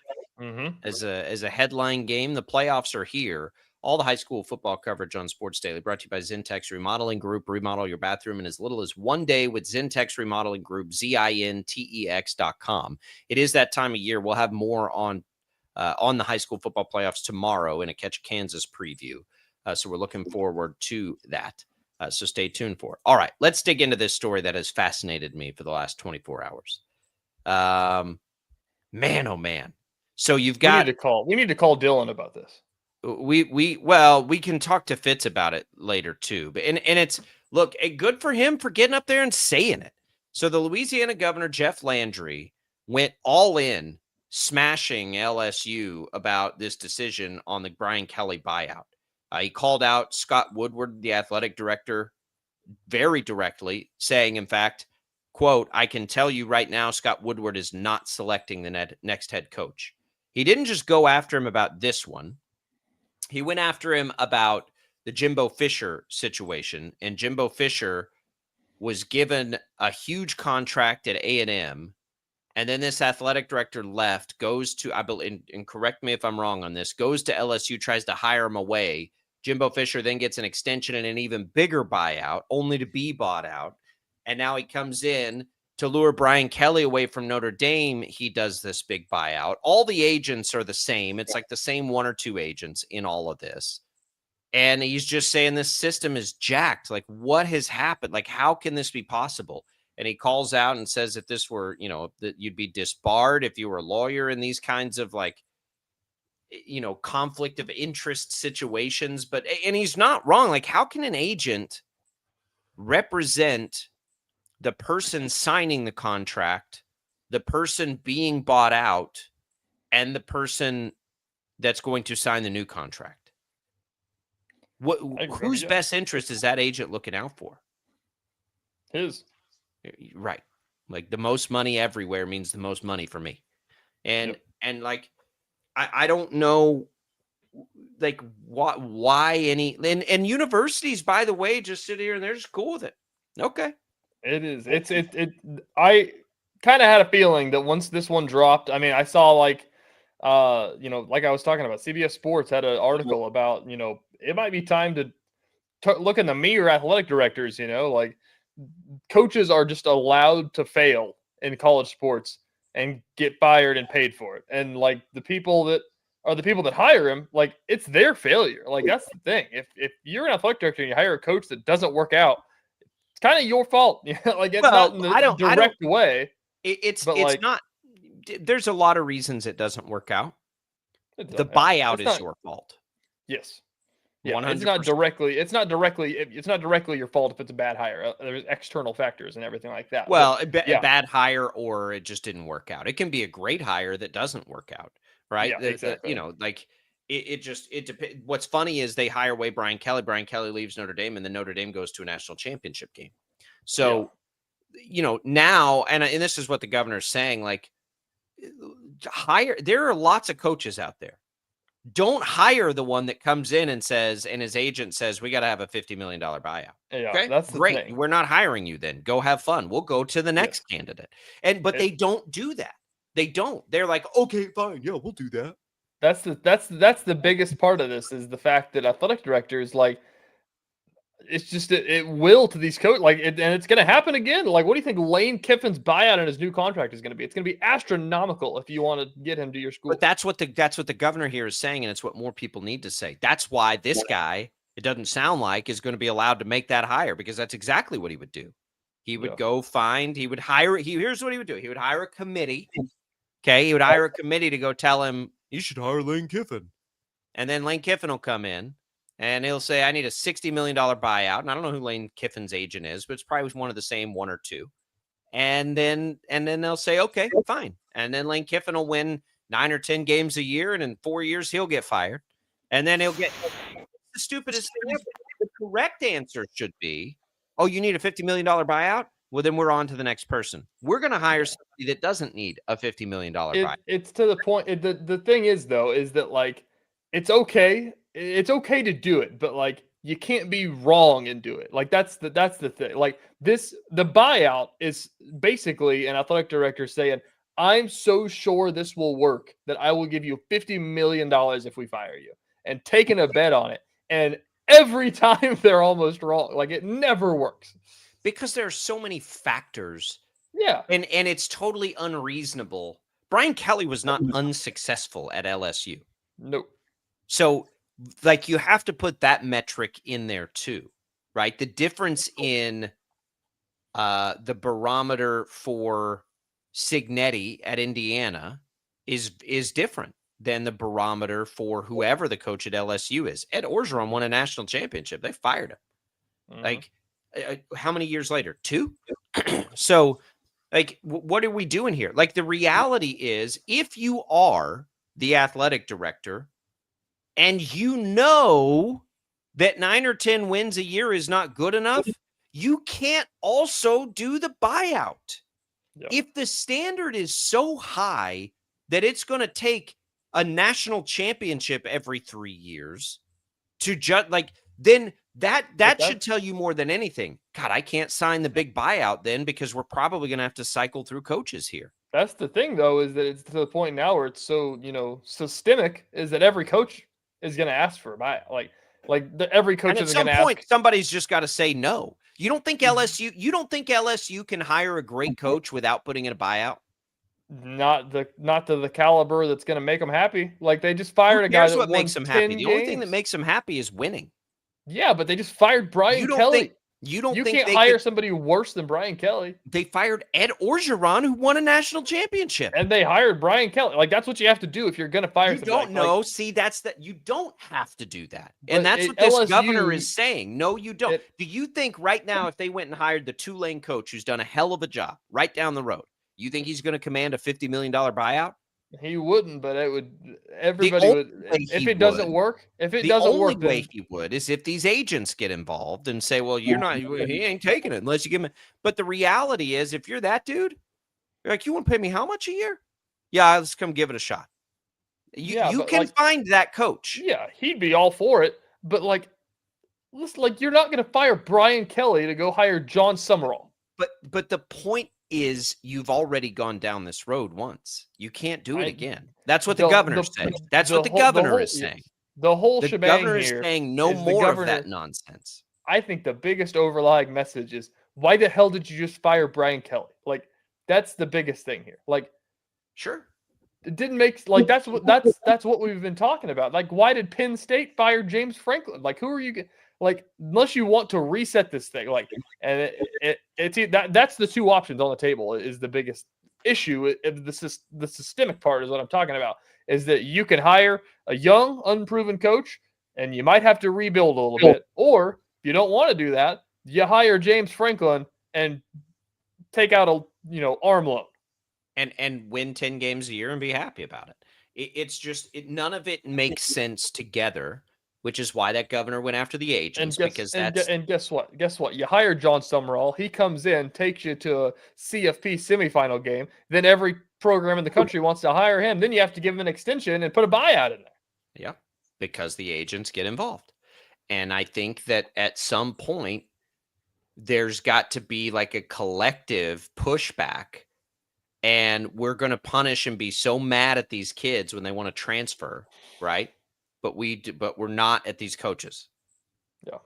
as a headline game. The playoffs are here. All the high school football coverage on Sports Daily brought to you by Zentex Remodeling Group. Remodel your bathroom in as little as one day with Zentex Remodeling Group, ZINTEX.com. It is that time of year. We'll have more on the high school football playoffs tomorrow in a Catch Kansas preview. So we're looking forward to that. So stay tuned for it. All right, let's dig into this story that has fascinated me for the last 24 hours. Man, oh man. So you've got we need to call Dylan about this. We can talk to Fitz about it later too. But and it's look, good for him for getting up there and saying it. So the Louisiana governor Jeff Landry went all in, smashing LSU about this decision on the Brian Kelly buyout. He called out Scott Woodward, the athletic director, very directly, saying, in fact, quote, "I can tell you right now, Scott Woodward is not selecting the next head coach." He didn't just go after him about this one. He went after him about the Jimbo Fisher situation, and Jimbo Fisher was given a huge contract at A&M, and then this athletic director left, goes to, I believe, and correct me if I'm wrong on this, goes to LSU, tries to hire him away. Jimbo Fisher then gets an extension and an even bigger buyout, only to be bought out. And now he comes in to lure Brian Kelly away from Notre Dame, he does this big buyout. All the agents are the same. It's like the same one or two agents in all of this. And he's just saying this system is jacked. Like, what has happened? Like, how can this be possible? And he calls out and says if this were, that you'd be disbarred if you were a lawyer in these kinds of conflict of interest situations. And he's not wrong. Like, how can an agent represent the person signing the contract, the person being bought out, and the person that's going to sign the new contract? Whose best interest is that agent looking out for? His. Right. Like, the most money everywhere means the most money for me. And I don't know, like, why any, and universities, by the way, just sit here and they're just cool with it. Okay. It is. I kind of had a feeling that once this one dropped, I mean, I saw like I was talking about, CBS Sports had an article about, it might be time to look in the mirror, athletic directors, like coaches are just allowed to fail in college sports and get fired and paid for it. And like the people that hire him, like it's their failure. Like that's the thing. If you're an athletic director and you hire a coach that doesn't work out, it's kind of your fault. Like it's not in the direct way. It's not. There's a lot of reasons it doesn't work out. The buyout is your fault. Yes. Yeah, 100%. It's not directly your fault if it's a bad hire. There's external factors and everything like that. Well, a bad hire, or it just didn't work out. It can be a great hire that doesn't work out, right? Yeah, exactly. It depends. What's funny is they hire away Brian Kelly. Brian Kelly leaves Notre Dame, and then Notre Dame goes to a national championship game. So, now, and this is what the governor's saying, like, there are lots of coaches out there. Don't hire the one that comes in and says, and his agent says, we got to have a $50 million buyout. Yeah, okay, that's great. Thing. We're not hiring you then. Go have fun. We'll go to the next candidate. But they don't do that. They don't. They're like, okay, fine. Yeah, we'll do that. That's the biggest part of this is the fact that athletic directors, like, it's just it will to these coaches, and it's going to happen again. Like, what do you think Lane Kiffin's buyout in his new contract is going to be? It's going to be astronomical if you want to get him to your school. But that's what the governor here is saying, and it's what more people need to say. That's why this guy, it doesn't sound like, is going to be allowed to make that hire, because that's exactly what he would do. He would he would hire. Here's what he would do. He would hire a committee. Okay, he would hire a committee to go tell him you should hire Lane Kiffin, and then Lane Kiffin will come in. And he'll say, I need a $60 million buyout. And I don't know who Lane Kiffin's agent is, but it's probably one of the same one or two. And then they'll say, okay, fine. And then Lane Kiffin will win 9 or 10 games a year. And in 4 years, he'll get fired. And then he'll get the stupidest thing ever. The correct answer should be, oh, you need a $50 million buyout? Well, then we're on to the next person. We're going to hire somebody that doesn't need a $50 million buyout. It's to the point. The thing is, though, is that, like, it's okay. It's okay to do it, but like you can't be wrong and do it. Like that's the thing. Like the buyout is basically an athletic director saying, I'm so sure this will work that I will give you $50 million if we fire you, and taking a bet on it. And every time they're almost wrong. Like it never works. Because there are so many factors. Yeah. And it's totally unreasonable. Brian Kelly was not unsuccessful at LSU. Nope. So, like, you have to put that metric in there too, right? The difference in the barometer for Cignetti at Indiana is different than the barometer for whoever the coach at LSU is. Ed Orgeron won a national championship. They fired him. Mm-hmm. Like, how many years later? 2? So, like, what are we doing here? Like, the reality is, if you are the athletic director, and you know that 9 or 10 wins a year is not good enough, you can't also do the buyout. Yep. If the standard is so high that it's going to take a national championship every 3 years to then that should tell you more than anything. God, I can't sign the big buyout then, because we're probably going to have to cycle through coaches here. That's the thing, though, is that it's to the point now where it's so, systemic, is that every coach is going to ask for a buyout. Like every coach is going to ask. At some point, somebody's just got to say no. You don't think LSU can hire a great coach without putting in a buyout? Not to the caliber that's going to make them happy. Like they just fired a guy that won makes them happy. The only thing that games. makes them happy is winning. Yeah, but they just fired Brian Kelly. You can't hire somebody worse than Brian Kelly. They fired Ed Orgeron, who won a national championship, and they hired Brian Kelly. Like that's what you have to do if you're going to fire. You don't know. Like, see, that's that. You don't have to do that, and that's what this governor is saying. No, you don't. Do you think right now, if they went and hired the Tulane coach, who's done a hell of a job right down the road, you think he's going to command a $50 million buyout? He wouldn't, but it would. Everybody would. If it doesn't work, the only way he would is if these agents get involved and say, "Well, you're not. He ain't taking it unless you give him." But the reality is, if you're that dude, you're like, "You want to pay me how much a year?" Yeah, let's come give it a shot. You can find that coach. Yeah, he'd be all for it. But listen, you're not going to fire Brian Kelly to go hire John Summerall. But the point is, you've already gone down this road once. You can't do it again. That's what the governor's saying. That's what the governor is saying. The whole shebang governor is saying no more of that nonsense. I think the biggest overlying message is, why the hell did you just fire Brian Kelly? Like, that's the biggest thing here. Like, sure. It didn't make that's what we've been talking about. Like, why did Penn State fire James Franklin? Like, who are you? Like, unless you want to reset this thing, and that's the two options on the table. Is the biggest issue. The systemic part is what I'm talking about. Is that you can hire a young, unproven coach, and you might have to rebuild a little bit, or if you don't want to do that, you hire James Franklin and take out a arm loan. And win 10 games a year and be happy about it. It's just none of it makes sense together, which is why that governor went after the agents. And guess what? Guess what? You hire John Summerall. He comes in, takes you to a CFP semifinal game. Then every program in the country wants to hire him. Then you have to give him an extension and put a buyout in there. Yeah, because the agents get involved. And I think that at some point, there's got to be like a collective pushback. And we're going to punish and be so mad at these kids when they want to transfer, right? But we're not at these coaches. Yeah.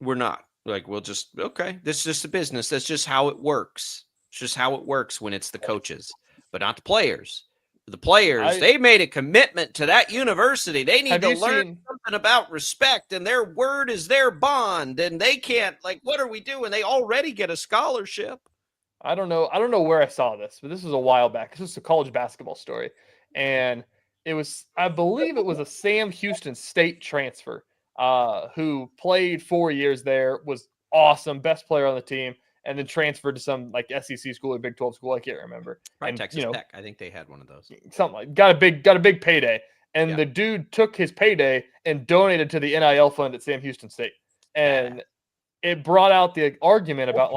We're not. Like, we'll just, okay, this is just a business. That's just how it works. It's just how it works when it's the coaches, but not the players. The players, they made a commitment to that university. They need to learn something about respect, and their word is their bond, and they can't, what are we doing? They already get a scholarship. I don't know where I saw this, but this was a while back. This was a college basketball story. And I believe it was a Sam Houston State transfer who played 4 years there, was awesome, best player on the team, and then transferred to some SEC school or Big 12 school. I can't remember. Right, Texas Tech. I think they had one of those. Something got a big payday. And the dude took his payday and donated to the NIL fund at Sam Houston State. And it brought out the argument about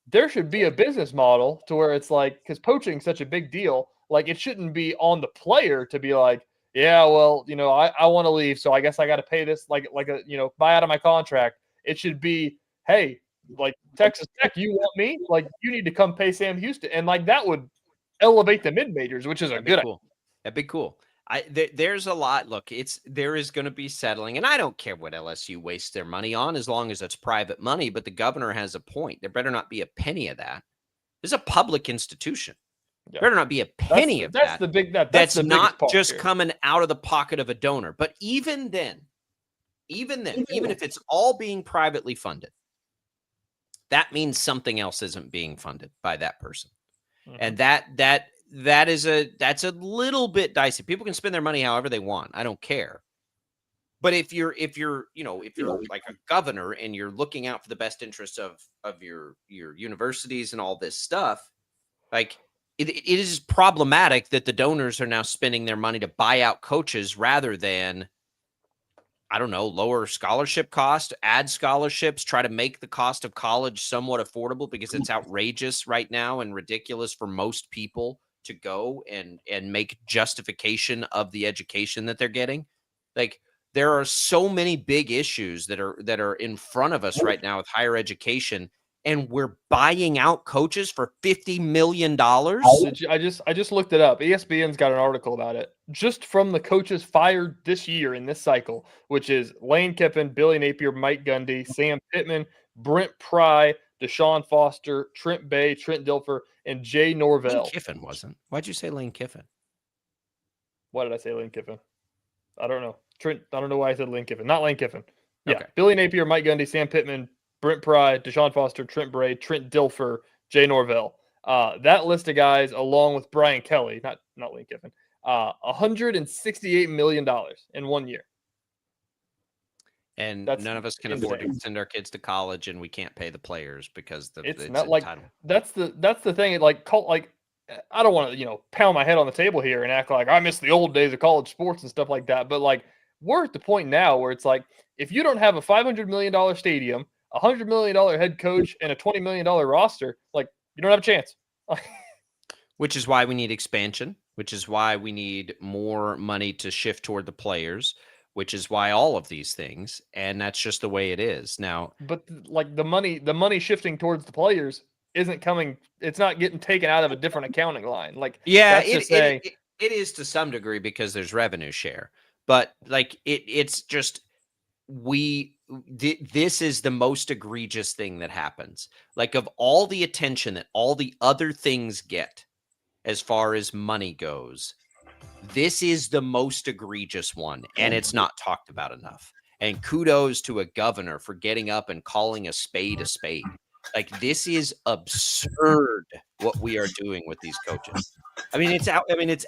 there should be a business model to where it's because poaching is such a big deal, it shouldn't be on the player to be yeah, well, I want to leave, so I guess I got to pay this, buy out of my contract. It should be, hey, Texas Tech, you want me? You need to come pay Sam Houston. And that would elevate the mid-majors, which is a good idea. That'd be cool. There's a lot. Look, there is going to be settling, and I don't care what LSU wastes their money on as long as it's private money. But the governor has a point. There better not be a penny of that. This is a public institution. There better not be a penny of that. That's not just coming out of the pocket of a donor. But even then, even if it's all being privately funded, that means something else isn't being funded by that person, and that's a little bit dicey. People can spend their money however they want. I don't care. But if you're like a governor and you're looking out for the best interests of your universities and all this stuff, it is problematic that the donors are now spending their money to buy out coaches rather than, I don't know, lower scholarship cost, add scholarships, try to make the cost of college somewhat affordable, because it's outrageous right now and ridiculous for most people to go and make justification of the education that they're getting. There are so many big issues that are in front of us right now with higher education, and we're buying out coaches for $50 million. I just looked it up. ESPN's got an article about it. Just from the coaches fired this year in this cycle, which is Lane Kiffin, Billy Napier, Mike Gundy, Sam Pittman, Brent Pry, Deshaun Foster, Trent Bay, Trent Dilfer, and Jay Norvell. Lane Kiffin wasn't. Why'd you say Lane Kiffin? Why did I say Lane Kiffin? I don't know. Trent. I don't know why I said Lane Kiffin. Not Lane Kiffin. Yeah. Okay. Billy Napier, Mike Gundy, Sam Pittman, Brent Pry, Deshaun Foster, Trent Bray, Trent Dilfer, Jay Norvell. That list of guys, along with Brian Kelly, not Lane Kiffin, $168 million in 1 year. And That's none of us can afford to send our kids to college, and we can't pay the players because it's not like that's the thing. Like I don't want to pound my head on the table here and act like I miss the old days of college sports and stuff like that. But like we're at the point now where it's like if you don't have a $500 million stadium, $100 million head coach, and a $20 million roster, like you don't have a chance. Which is why we need expansion. Which is why we need more money to shift toward the players. Which is why all of these things, and that's just the way it is now. But like the money shifting towards the players isn't coming. It's not getting taken out of a different accounting line. Like yeah, it is to some degree because there's revenue share, but like it's just this is the most egregious thing that happens. Like of all the attention that all the other things get, as far as money goes. This is the most egregious one, and it's not talked about enough. And kudos to a governor for getting up and calling a spade a spade. Like, this is absurd what we are doing with these coaches. I mean, it's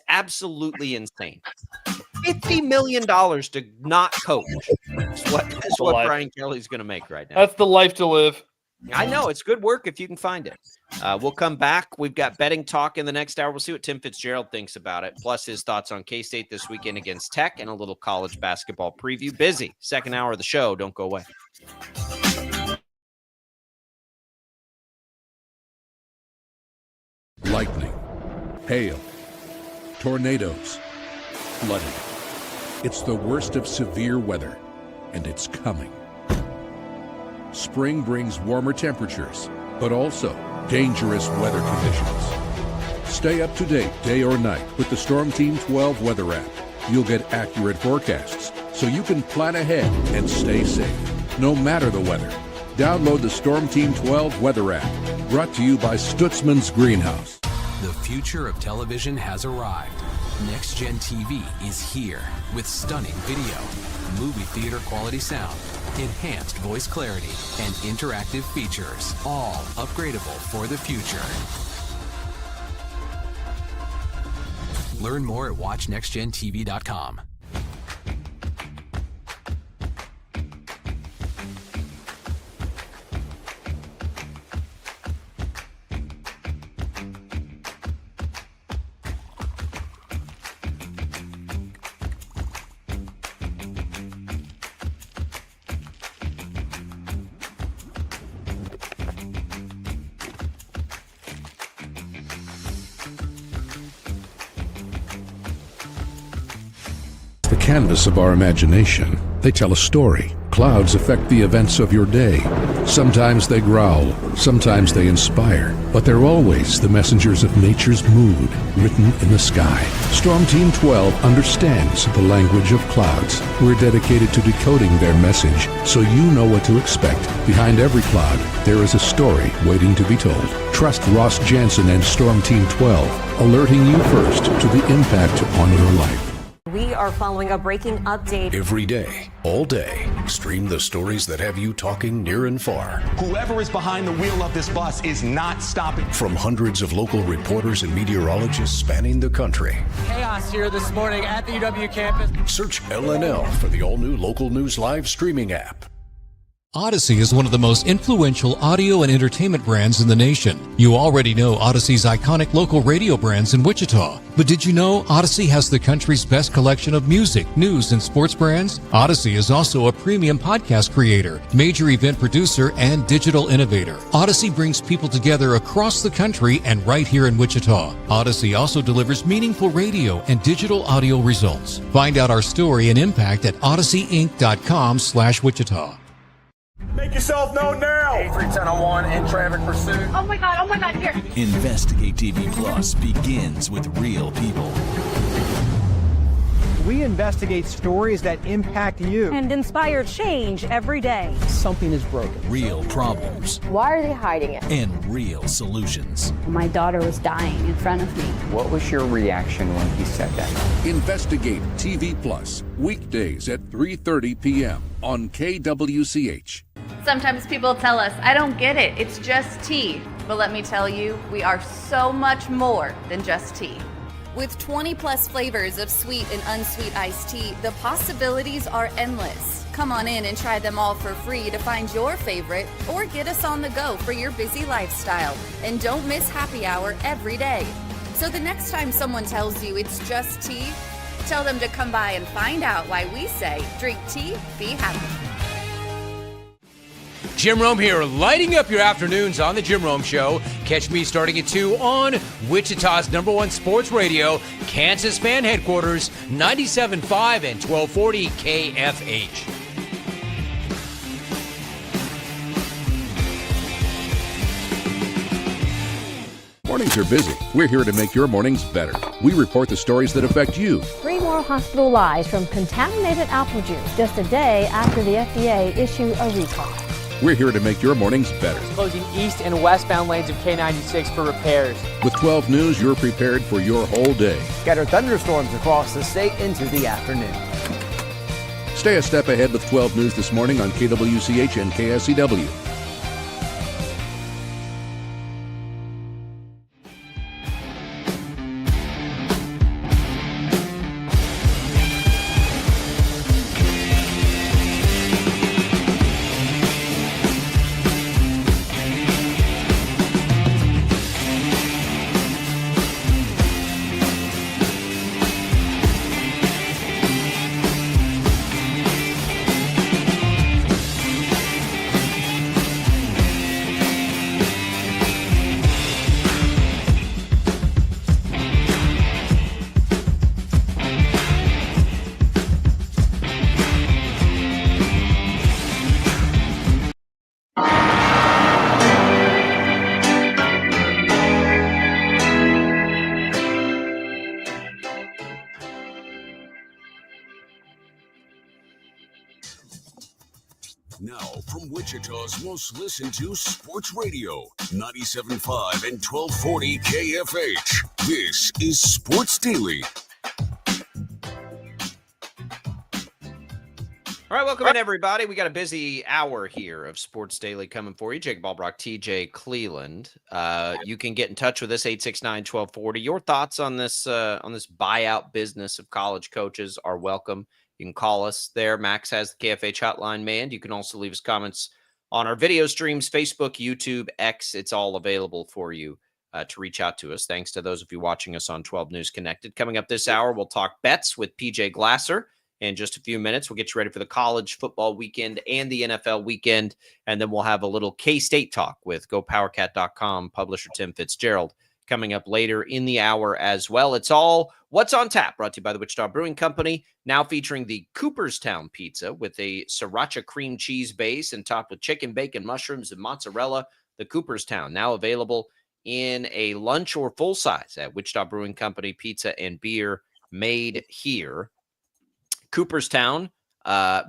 absolutely insane. $50 million to not coach is what Brian Kelly's going to make right now. That's the life to live. I know. It's good work if you can find it. We'll come back. We've got betting talk in the next hour. We'll see what Tim Fitzgerald thinks about it, plus his thoughts on KState this weekend against Tech and a little college basketball preview. Busy. Second hour of the show. Don't go away. Lightning, hail, tornadoes, flooding. It's the worst of severe weather, and it's coming. Spring brings warmer temperatures, but also dangerous weather conditions. Stay up to date day or night with the Storm Team 12 weather app. You'll get accurate forecasts, so you can plan ahead and stay safe, no matter the weather. Download the Storm Team 12 weather app, brought to you by Stutzman's Greenhouse. The future of television has arrived. Next Gen TV is here with stunning video, movie theater quality sound, enhanced voice clarity, and interactive features, all upgradable for the future. Learn more at watchnextgentv.com. The canvas of our imagination. They tell a story. Clouds affect the events of your day. Sometimes they growl, sometimes they inspire, but they're always the messengers of nature's mood, written in the sky. Storm Team 12 understands the language of clouds. We're dedicated to decoding their message, so you know what to expect. Behind every cloud, there is a story waiting to be told. Trust Ross Jansen and Storm Team 12, alerting you first to the impact on your life. We are following a breaking update. Every day, all day, stream the stories that have you talking near and far. Whoever is behind the wheel of this bus is not stopping. From hundreds of local reporters and meteorologists spanning the country. Chaos here this morning at the UW campus. Search LNL for the all-new Local News Live streaming app. Odyssey is one of the most influential audio and entertainment brands in the nation. You already know Odyssey's iconic local radio brands in Wichita. But did you know Odyssey has the country's best collection of music, news, and sports brands? Odyssey is also a premium podcast creator, major event producer, and digital innovator. Odyssey brings people together across the country and right here in Wichita. Odyssey also delivers meaningful radio and digital audio results. Find out our story and impact at odysseyinc.com/Wichita. Make yourself known now. 831001 in traffic pursuit. Oh my God, here. Investigate TV Plus begins with real people. We investigate stories that impact you. And inspire change every day. Something is broken. Real problems. Why are they hiding it? And real solutions. My daughter was dying in front of me. What was your reaction when he said that? Investigate TV Plus, weekdays at 3:30 p.m. on KWCH. Sometimes people tell us, I don't get it, it's just tea. But let me tell you, we are so much more than just tea. With 20 plus flavors of sweet and unsweet iced tea, the possibilities are endless. Come on in and try them all for free to find your favorite or get us on the go for your busy lifestyle. And don't miss happy hour every day. So the next time someone tells you it's just tea, tell them to come by and find out why we say drink tea, be happy. Jim Rome here, lighting up your afternoons on The Jim Rome Show. Catch me starting at 2 on Wichita's #1 sports radio, Kansas Fan Headquarters, 97.5 and 1240 KFH. Mornings are busy. We're here to make your mornings better. We report the stories that affect you. 3 more hospitalized from contaminated apple juice just a day after the FDA issued a recall. We're here to make your mornings better. Closing east and westbound lanes of K96 for repairs. With 12 News, you're prepared for your whole day. Scattered thunderstorms across the state into the afternoon. Stay a step ahead with 12 News this morning on KWCH and KSCW. Now, from Wichita's most listened to sports radio, 97.5 and 1240 KFH. This is Sports Daily. All right, welcome in, everybody. We got a busy hour here of Sports Daily coming for you. Jake Ballbrock, TJ Cleland. You can get in touch with us, 869-1240. Your thoughts on this buyout business of college coaches are welcome. You can call us there. Max has the KFH hotline manned. You can also leave us comments on our video streams, Facebook, YouTube, X. It's all available for you to reach out to us. Thanks to those of you watching us on 12 News Connected. Coming up this hour, we'll talk bets with PJ Glasser. In just a few minutes, we'll get you ready for the college football weekend and the NFL weekend. And then we'll have a little K-State talk with GoPowerCat.com publisher Tim Fitzgerald coming up later in the hour as well. It's all What's on Tap, brought to you by the Wichita Brewing Company, now featuring the Cooperstown Pizza with a sriracha cream cheese base and topped with chicken, bacon, mushrooms, and mozzarella. The Cooperstown, now available in a lunch or full size at Wichita Brewing Company. Pizza and beer made here. Cooperstown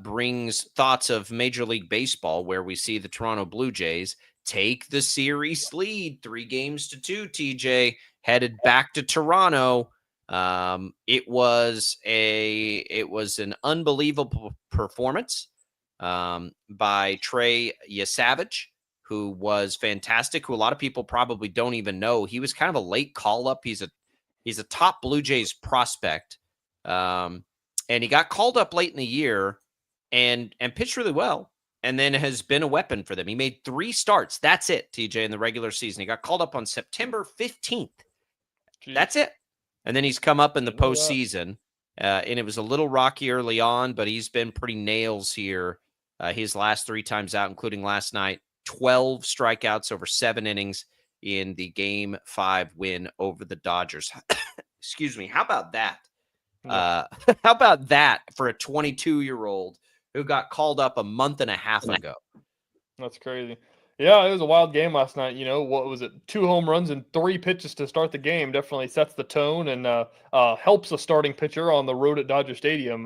brings thoughts of Major League Baseball, where we see the Toronto Blue Jays take the series lead 3-2, TJ, headed back to Toronto. It was an unbelievable performance by Trey Yesavage, who was fantastic, who a lot of people probably don't even know. He was kind of a late call-up. He's a top Blue Jays prospect. And he got called up late in the year and pitched really well, and then has been a weapon for them. He made 3 starts. That's it, TJ, in the regular season. He got called up on September 15th. Jeez. That's it. And then he's come up in the postseason, and it was a little rocky early on, but he's been pretty nails here his last 3 times out, including last night. 12 strikeouts over 7 innings in the Game 5 win over the Dodgers. Excuse me. How about that? How about that for a 22-year-old who got called up a month and a half ago? That's crazy. Yeah, it was a wild game last night. What was it? 2 home runs and 3 pitches to start the game. Definitely sets the tone and helps a starting pitcher on the road at Dodger Stadium,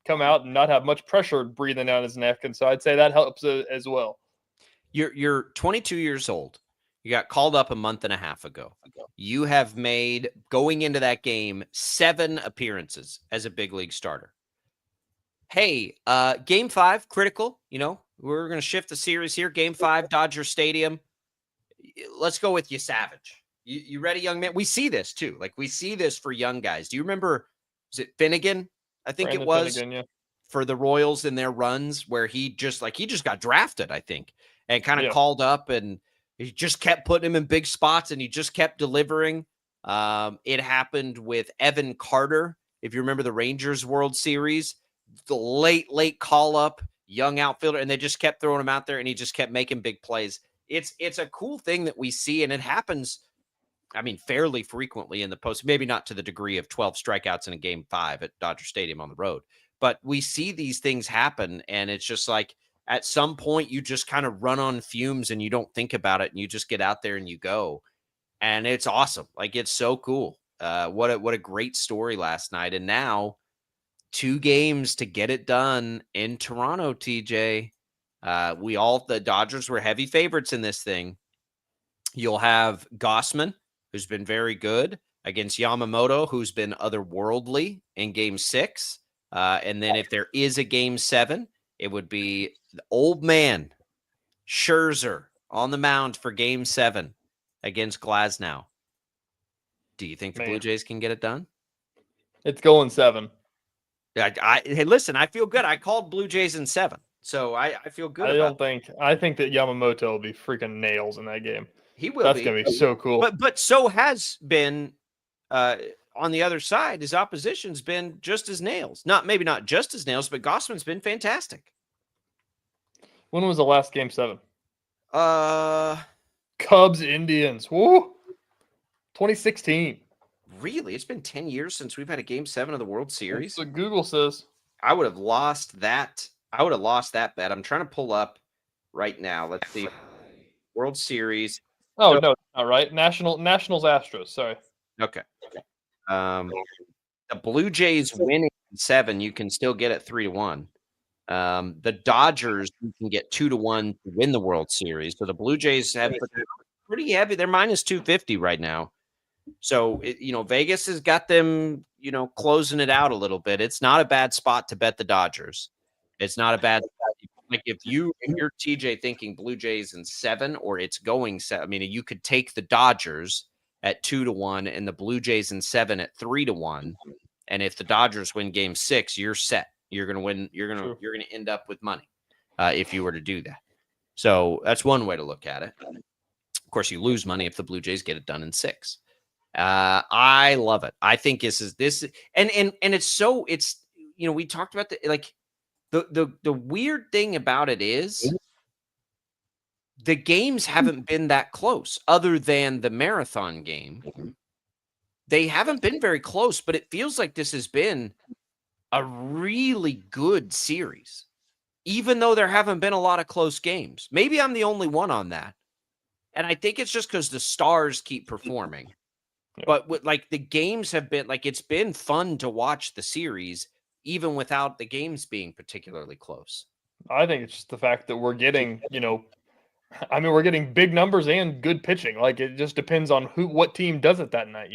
come out and not have much pressure breathing down his neck. And so I'd say that helps as well. You're 22 years old. You got called up a month and a half ago. You have made, going into that game, 7 appearances as a big league starter. Hey, game 5, critical. We're going to shift the series here. Game 5, Dodger Stadium. Let's go with you, Savage. You ready, young man? We see this too. Like, we see this for young guys. Do you remember, was it Finnegan? I think Brandon it was Finnegan, yeah. For the Royals in their runs where he just got drafted, I think, and kind of called up and he just kept putting him in big spots and he just kept delivering. It happened with Evan Carter. If you remember the Rangers World Series, the late call up, young outfielder, and they just kept throwing him out there and he just kept making big plays. It's a cool thing that we see, and it happens, fairly frequently in the post, maybe not to the degree of 12 strikeouts in a game 5 at Dodger Stadium on the road, but we see these things happen. And it's just like, at some point you just kind of run on fumes and you don't think about it and you just get out there and you go, and it's awesome. Like, it's so cool. What a great story last night. And now 2 games to get it done in Toronto, TJ. The Dodgers were heavy favorites in this thing. You'll have Gossman, who's been very good, against Yamamoto, who's been otherworldly in game 6. And then if there is a game 7, it would be the old man Scherzer on the mound for game 7 against Glasnow. Do you think the Blue Jays can get it done? It's going 7. Hey, listen, I feel good. I called Blue Jays in 7, so I feel good. I think that Yamamoto will be freaking nails in that game. He will. That's gonna be so cool. But so has been on the other side. His opposition's been just as nails. Maybe not just as nails, but Gossman's been fantastic. When was the last game 7? Cubs Indians. Woo! 2016. Really? It's been 10 years since we've had a game 7 of the World Series. That's what Google says. I would have lost that. Bet. I'm trying to pull up right now. Let's see. World Series. Oh, no, not right. Nationals Astros. Sorry. Okay. The Blue Jays winning 7, you can still get it 3-1. The Dodgers, you can get 2-1 to win the World Series. So the Blue Jays have pretty heavy. They're minus 250 right now. So, Vegas has got them, closing it out a little bit. It's not a bad spot to bet the Dodgers. It's not a bad spot. Like, if you're TJ thinking Blue Jays in 7 or it's going 7, you could take the Dodgers at 2-1 and the Blue Jays in 7 at 3-1. And if the Dodgers win game 6, you're set. You're going to win. You're going to end up with money if you were to do that. So that's one way to look at it. Of course, you lose money if the Blue Jays get it done in 6. I love it. I think this, and it's we talked about the weird thing about it is the games haven't been that close other than the marathon game. They haven't been very close, but it feels like this has been a really good series, even though there haven't been a lot of close games. Maybe I'm the only one on that. And I think it's just because the stars keep performing. But the games have been it's been fun to watch the series, even without the games being particularly close. I think it's just the fact that we're getting, we're getting big numbers and good pitching. Like, it just depends on what team does it that night,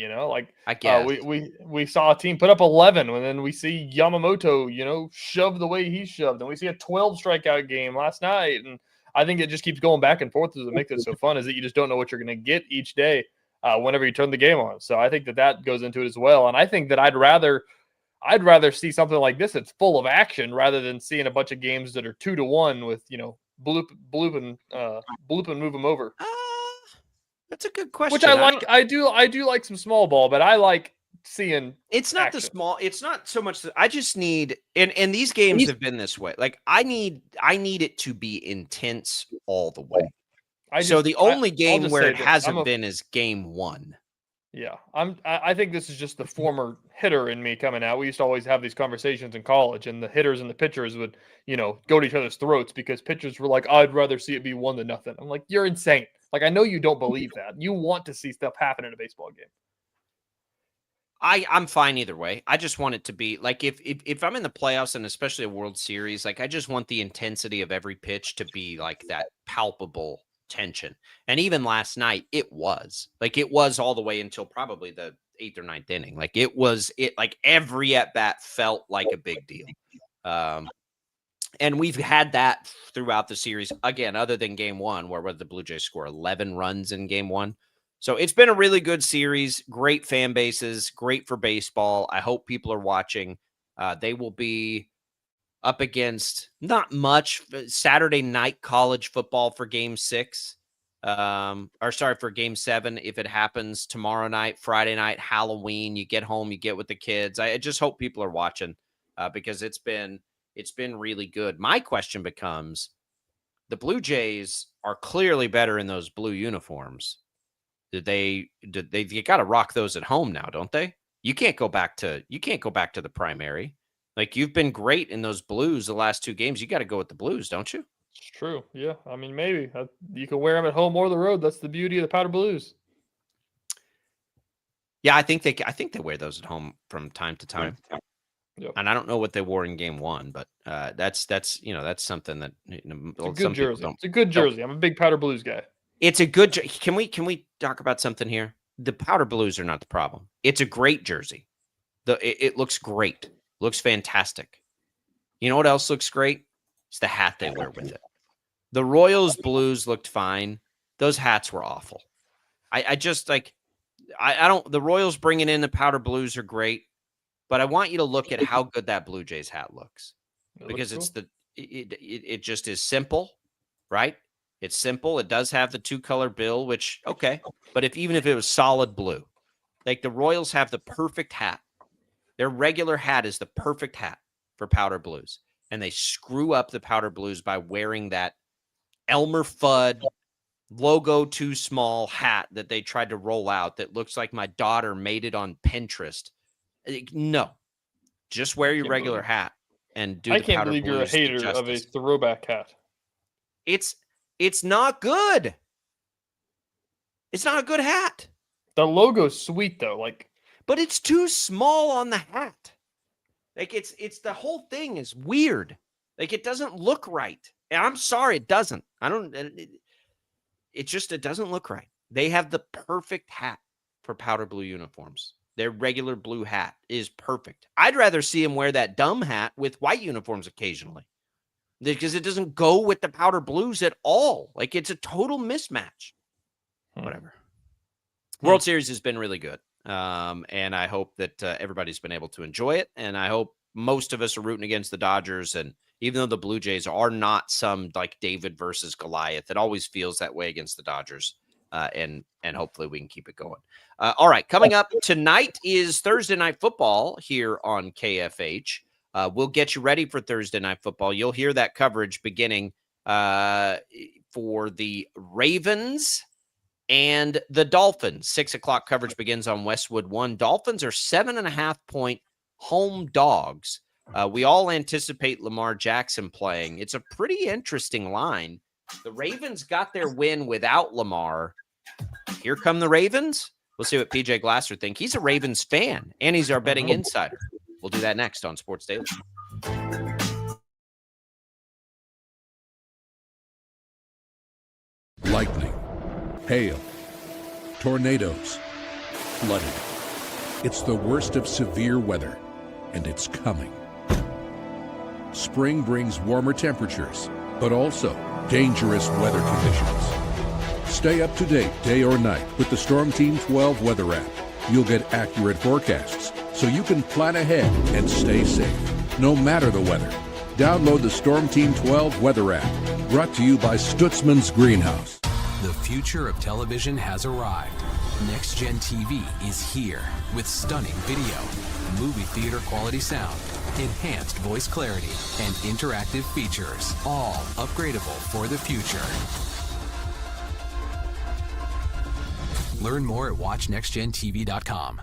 I guess we saw a team put up 11 and then we see Yamamoto, shove the way he shoved. And we see a 12 strikeout game last night. And I think it just keeps going back and forth. What makes it so fun is that you just don't know what you're going to get each day whenever you turn the game on. So I think that goes into it as well. And I think that I'd rather see something like this that's full of action rather than seeing a bunch of games that are 2-1 with, bloop and move them over. That's a good question. Which I like. I do like some small ball, but I like seeing. It's not action. the small. It's not so much. I just need, and these games have been this way. Like, I need it to be intense all the way. So the only game where it hasn't been is game 1. Yeah, I think this is just the former hitter in me coming out. We used to always have these conversations in college, and the hitters and the pitchers would, go to each other's throats because pitchers were like, "I'd rather see it be 1-0." I'm like, "You're insane!" Like, I know you don't believe that. You want to see stuff happen in a baseball game. I'm fine either way. I just want it to be like if I'm in the playoffs and especially a World Series, like I just want the intensity of every pitch to be like that palpable tension. And even last night, it was all the way until probably the 8th or 9th inning. Like every at bat felt like a big deal. And we've had that throughout the series again, other than game one, where the Blue Jays score 11 runs in game one. So it's been a really good series, great fan bases, great for baseball. I hope people are watching. They will be up against not much Saturday night college football for game 6. For game 7. If it happens tomorrow night, Friday night, Halloween, you get home, you get with the kids. I just hope people are watching because it's been really good. My question becomes, the Blue Jays are clearly better in those blue uniforms. They got to rock those at home now, don't they? You can't go back to the primary. Like, you've been great in those blues the last 2 games. You got to go with the blues, don't you? It's true. Yeah. I mean, maybe you can wear them at home or the road. That's the beauty of the powder blues. Yeah, I think they wear those at home from time to time. Yep. And I don't know what they wore in game 1, but that's something that it's a good jersey. It's a good jersey. I'm a big powder blues guy. It's a good. Can we talk about something here? The powder blues are not the problem. It's a great jersey. It looks great. Looks fantastic. You know what else looks great? It's the hat they wear with it. The Royals blues looked fine. Those hats were awful. I just like. I don't. The Royals bringing in the powder blues are great, but I want you to look at how good that Blue Jays hat looks, because it's cool. It just is simple, right? It's simple. It does have the 2-color bill, which, okay. But even if it was solid blue, like the Royals have the perfect hat. Their regular hat is the perfect hat for powder blues. And they screw up the powder blues by wearing that Elmer Fudd logo too small hat that they tried to roll out that looks like my daughter made it on Pinterest. No. Just wear your regular hat and do the powder blues. I can't believe you're a hater of a throwback hat. It's not good. It's not a good hat. The logo's sweet though, but it's too small on the hat. Like it's the whole thing is weird. Like, it doesn't look right. And I'm sorry, it doesn't. It doesn't look right. They have the perfect hat for powder blue uniforms. Their regular blue hat is perfect. I'd rather see them wear that dumb hat with white uniforms occasionally, because it doesn't go with the powder blues at all. Like, it's a total mismatch. Whatever. World Series has been really good. And I hope that everybody's been able to enjoy it. And I hope most of us are rooting against the Dodgers. And even though the Blue Jays are not some like David versus Goliath, it always feels that way against the Dodgers. And hopefully we can keep it going. All right. Coming up tonight is Thursday Night Football here on KFH. We'll get you ready for Thursday Night Football. You'll hear that coverage beginning for the Ravens and the Dolphins. 6:00 coverage begins on Westwood 1. Dolphins are 7.5-point home dogs. We all anticipate Lamar Jackson playing. It's a pretty interesting line. The Ravens got their win without Lamar. Here come the Ravens. We'll see what PJ Glasser thinks. He's a Ravens fan, and he's our betting insider. We'll do that next on Sports Daily. Lightning, hail, tornadoes, flooding. It's the worst of severe weather, and it's coming. Spring brings warmer temperatures, but also dangerous weather conditions. Stay up to date day or night with the Storm Team 12 weather app. You'll get accurate forecasts, so you can plan ahead and stay safe, no matter the weather. Download the Storm Team 12 weather app, brought to you by Stutzman's Greenhouse. The future of television has arrived. Next Gen TV is here with stunning video, movie theater quality sound, enhanced voice clarity, and interactive features, all upgradable for the future. Learn more at watchnextgentv.com.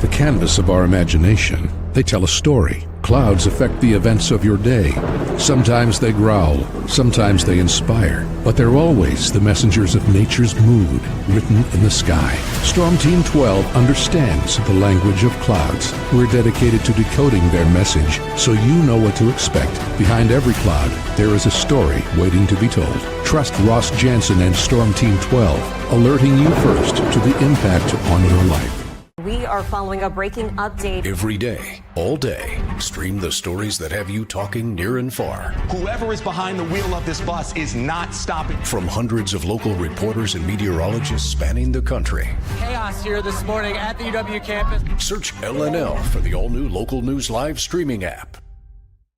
The canvas of our imagination. They tell a story. Clouds affect the events of your day. Sometimes they growl, sometimes they inspire, but they're always the messengers of nature's mood, written in the sky. Storm Team 12 understands the language of clouds. We're dedicated to decoding their message, so you know what to expect. Behind every cloud, there is a story waiting to be told. Trust Ross Jansen and Storm Team 12, alerting you first to the impact on your life. We are following a breaking update. Every day, all day, stream the stories that have you talking near and far. Whoever is behind the wheel of this bus is not stopping. From hundreds of local reporters and meteorologists spanning the country. Chaos here this morning at the UW campus. Search LNL for the all-new Local News Live streaming app.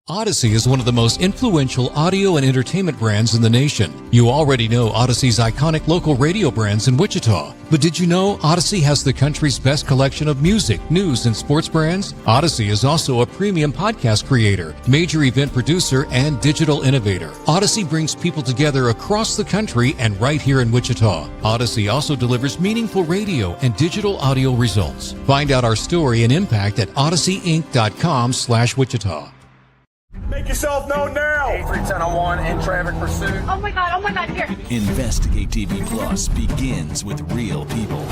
Odyssey is one of the most influential audio and entertainment brands in the nation. You already know Odyssey's iconic local radio brands in Wichita. But did you know Odyssey has the country's best collection of music, news, and sports brands? Odyssey is also a premium podcast creator, major event producer, and digital innovator. Odyssey brings people together across the country and right here in Wichita. Odyssey also delivers meaningful radio and digital audio results. Find out our story and impact at odysseyinc.com/Wichita. Make yourself known now. 8310 in traffic pursuit. Oh my God, here. Investigate TV Plus begins with real people.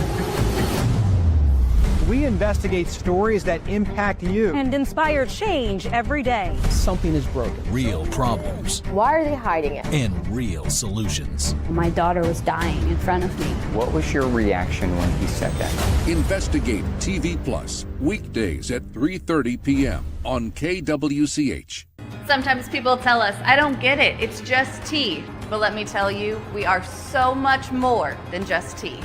We investigate stories that impact you. And inspire change every day. Something is broken. Real problems. Why are they hiding it? And real solutions. My daughter was dying in front of me. What was your reaction when he said that? Investigate TV Plus, weekdays at 3:30 p.m. on KWCH. Sometimes people tell us, I don't get it, it's just tea. But let me tell you, we are so much more than just tea.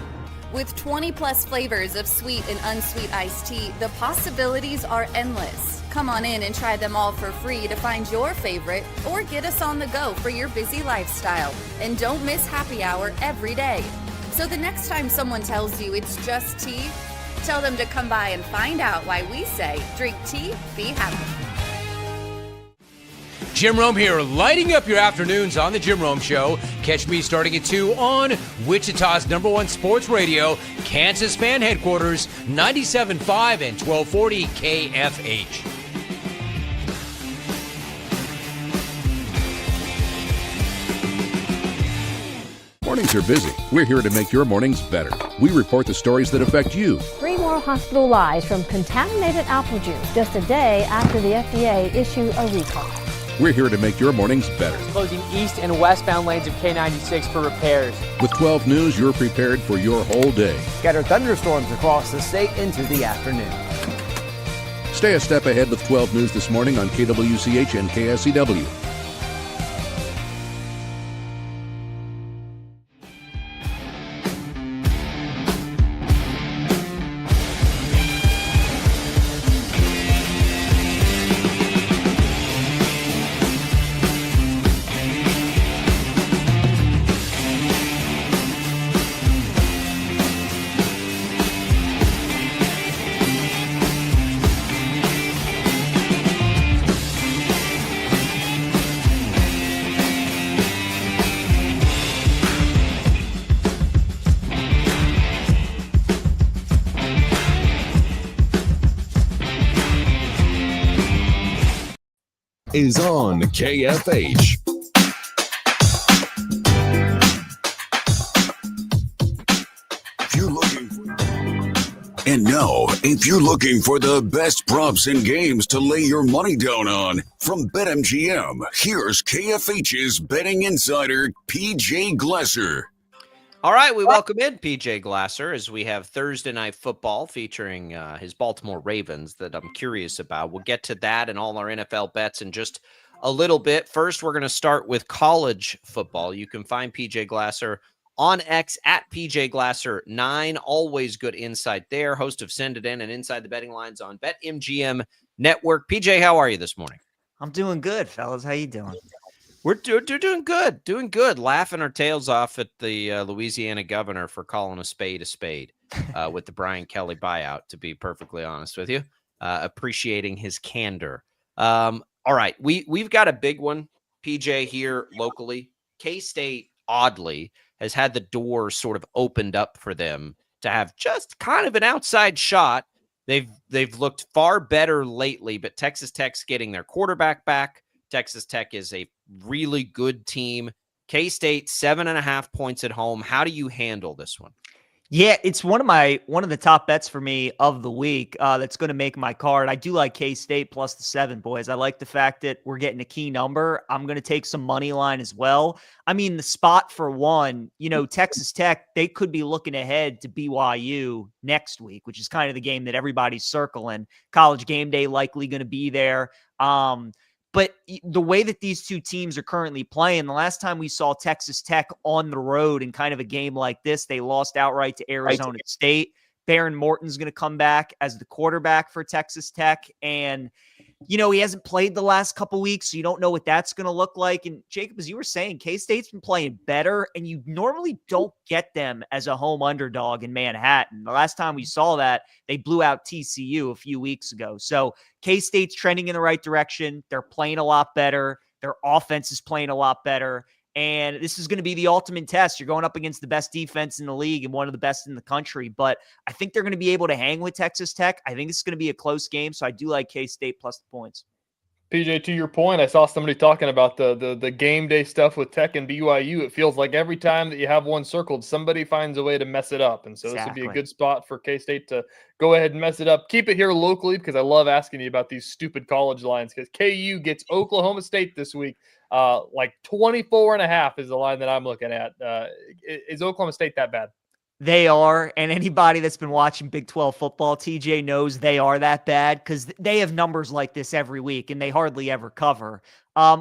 With 20 plus flavors of sweet and unsweet iced tea, the possibilities are endless. Come on in and try them all for free to find your favorite or get us on the go for your busy lifestyle. And don't miss happy hour every day. So the next time someone tells you it's just tea, tell them to come by and find out why we say, drink tea, be happy. Jim Rome here, lighting up your afternoons on The Jim Rome Show. Catch me starting at 2 on Wichita's #1 sports radio, Kansas Fan Headquarters, 97.5 and 1240 KFH. Mornings are busy. We're here to make your mornings better. We report the stories that affect you. 3 more hospital lies from contaminated apple juice just a day after the FDA issued a recall. We're here to make your mornings better. Closing east and westbound lanes of K96 for repairs. With 12 News, you're prepared for your whole day. Scattered thunderstorms across the state into the afternoon. Stay a step ahead with 12 News this morning on KWCH and KSCW. Is on KFH. And now, if you're looking for the best props and games to lay your money down on, from BetMGM, here's KFH's betting insider, PJ Glasser. All right, we welcome in PJ Glasser as we have Thursday Night Football featuring his Baltimore Ravens that I'm curious about. We'll get to that and all our NFL bets in just a little bit. First, we're going to start with college football. You can find PJ Glasser on X at PJ Glasser 9. Always good insight there. Host of Send It In and Inside the Betting Lines on BetMGM Network. PJ, how are you this morning? I'm doing good, fellas. How you doing? We're doing good. Laughing our tails off at the Louisiana governor for calling a spade with the Brian Kelly buyout, to be perfectly honest with you. Appreciating his candor. All right, we've got a big one, PJ, here locally. KState, oddly, has had the door sort of opened up for them to have just kind of an outside shot. They've looked far better lately, but Texas Tech's getting their quarterback back. Texas Tech is a really good team. K-State, 7.5 points at home. How do you handle this one? Yeah, it's one of the top bets for me of the week that's going to make my card. I do like K-State plus the 7, boys. I like the fact that we're getting a key number. I'm going to take some money line as well. I mean, the spot for one, Texas Tech, they could be looking ahead to BYU next week, which is kind of the game that everybody's circling. College game day likely going to be there. But the way that these two teams are currently playing, the last time we saw Texas Tech on the road in kind of a game like this, they lost outright to Arizona State. Baron Morton's going to come back as the quarterback for Texas Tech. And, he hasn't played the last couple weeks, so you don't know what that's going to look like. And Jacob, as you were saying, K-State's been playing better, and you normally don't get them as a home underdog in Manhattan. The last time we saw that, they blew out TCU a few weeks ago. So K-State's trending in the right direction. They're playing a lot better. Their offense is playing a lot better. And this is going to be the ultimate test. You're going up against the best defense in the league and one of the best in the country. But I think they're going to be able to hang with Texas Tech. I think it's going to be a close game. So I do like K-State plus the points. PJ, to your point, I saw somebody talking about the game day stuff with Tech and BYU. It feels like every time that you have one circled, somebody finds a way to mess it up. And so This would be a good spot for K-State to go ahead and mess it up. Keep it here locally because I love asking you about these stupid college lines because KU gets Oklahoma State this week. Like 24.5 is the line that I'm looking at. Is Oklahoma State that bad? They are, and anybody that's been watching Big 12 football, TJ, knows they are that bad because they have numbers like this every week, and they hardly ever cover.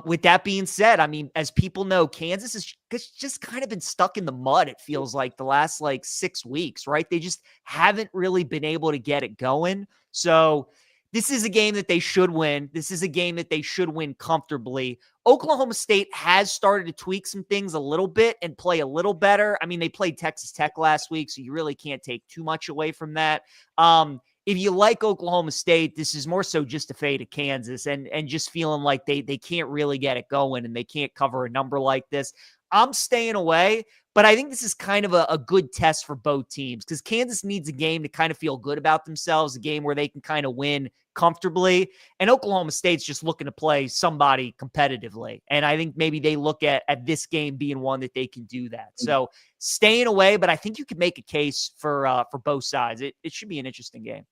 With that being said, I mean, as people know, Kansas has just kind of been stuck in the mud, it feels like, the last, 6 weeks, right? They just haven't really been able to get it going. So this is a game that they should win. This is a game that they should win comfortably. Oklahoma State has started to tweak some things a little bit and play a little better. I mean, they played Texas Tech last week, so you really can't take too much away from that. If you like Oklahoma State, this is more so just a fade of Kansas and just feeling like they can't really get it going and they can't cover a number like this. I'm staying away, but I think this is kind of a good test for both teams because Kansas needs a game to kind of feel good about themselves, a game where they can kind of win comfortably. And Oklahoma State's just looking to play somebody competitively. And I think maybe they look at this game being one that they can do that. So staying away, but I think you could make a case for both sides. It should be an interesting game.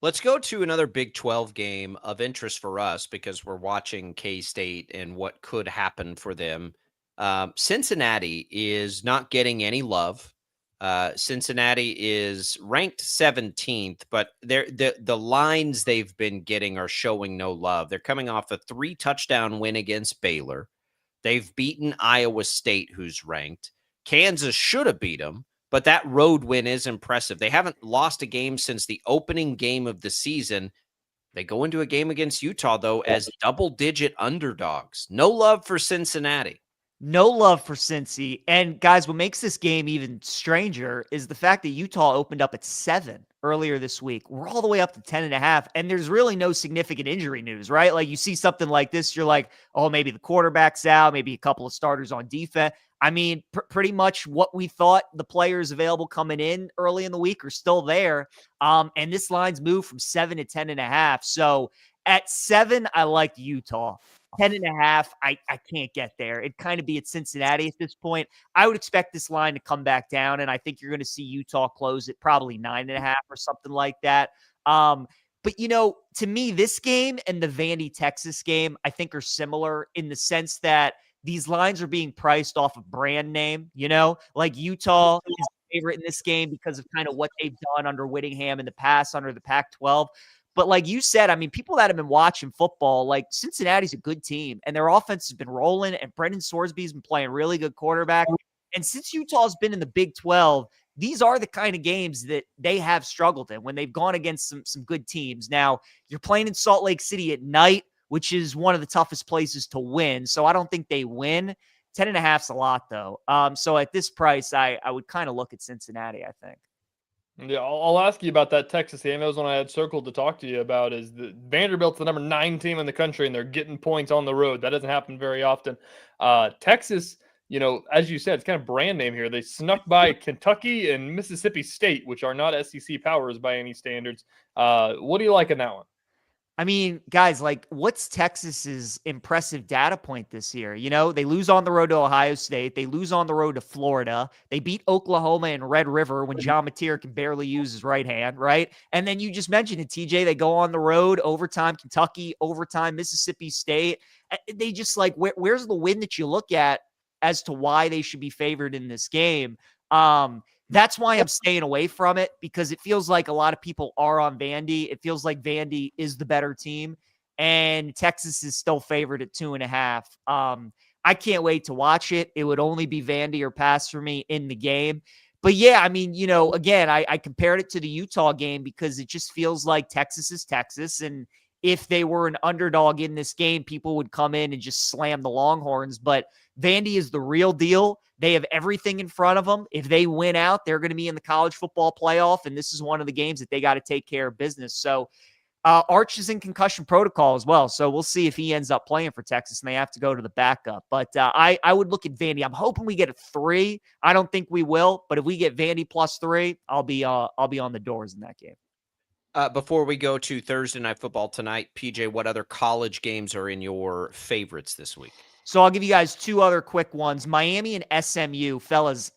Let's go to another Big 12 game of interest for us because we're watching K-State and what could happen for them. Cincinnati is not getting any love. Cincinnati is ranked 17th, but the lines they've been getting are showing no love. They're coming off a 3-touchdown win against Baylor. They've beaten Iowa State, who's ranked. Kansas should have beat them, but that road win is impressive. They haven't lost a game since the opening game of the season. They go into a game against Utah, though, as double-digit underdogs. No love for Cincinnati. No love for Cincy. And guys, what makes this game even stranger is the fact that Utah opened up at 7 earlier this week. We're all the way up to 10.5, and there's really no significant injury news, right? Like you see something like this, you're like, oh, maybe the quarterback's out, maybe a couple of starters on defense. I mean, pretty much what we thought the players available coming in early in the week are still there. And this line's moved from 7 to 10.5. So at 7, I like Utah. 10.5, I can't get there. It'd kind of be at Cincinnati at this point. I would expect this line to come back down, and I think you're going to see Utah close at probably 9.5 or something like that. But, to me, this game and the Vandy, Texas game, I think are similar in the sense that these lines are being priced off of brand name, like Utah is the favorite in this game because of kind of what they've done under Whittingham in the past under the Pac-12. But like you said, I mean, people that have been watching football, like Cincinnati's a good team, and their offense has been rolling, and Brendan Sorsby's been playing really good quarterback. And since Utah's been in the Big 12, these are the kind of games that they have struggled in when they've gone against some good teams. Now, you're playing in Salt Lake City at night, which is one of the toughest places to win. So I don't think they win. 10.5's a lot, though. So at this price, I would kind of look at Cincinnati, I think. Yeah, I'll ask you about that Texas game. That was one I had circled to talk to you about. Is the Vanderbilt's the number 9 team in the country, and they're getting points on the road. That doesn't happen very often. Texas, as you said, it's kind of brand name here. They snuck by Kentucky and Mississippi State, which are not SEC powers by any standards. What do you like in that one? I mean, guys, what's Texas's impressive data point this year? They lose on the road to Ohio State. They lose on the road to Florida. They beat Oklahoma and Red River when John Mateer can barely use his right hand, right? And then you just mentioned it, TJ. They go on the road, overtime Kentucky, overtime Mississippi State. They just where's the win that you look at as to why they should be favored in this game? That's why I'm staying away from it, because it feels like a lot of people are on Vandy. It feels like Vandy is the better team, and Texas is still favored at 2.5. I can't wait to watch it. It would only be Vandy or pass for me in the game. But yeah, I mean, again, I compared it to the Utah game because it just feels like Texas is Texas. And if they were an underdog in this game, people would come in and just slam the Longhorns. But Vandy is the real deal. They have everything in front of them. If they win out, they're going to be in the college football playoff, and this is one of the games that they got to take care of business. So Arch is in concussion protocol as well, so we'll see if he ends up playing for Texas, and they have to go to the backup. But I would look at Vandy. I'm hoping we get a 3. I don't think we will, but if we get Vandy plus 3, I'll be on the doors in that game. Before we go to Thursday Night Football tonight, PJ, what other college games are in your favorites this week? So I'll give you guys 2 other quick ones. Miami and SMU, fellas.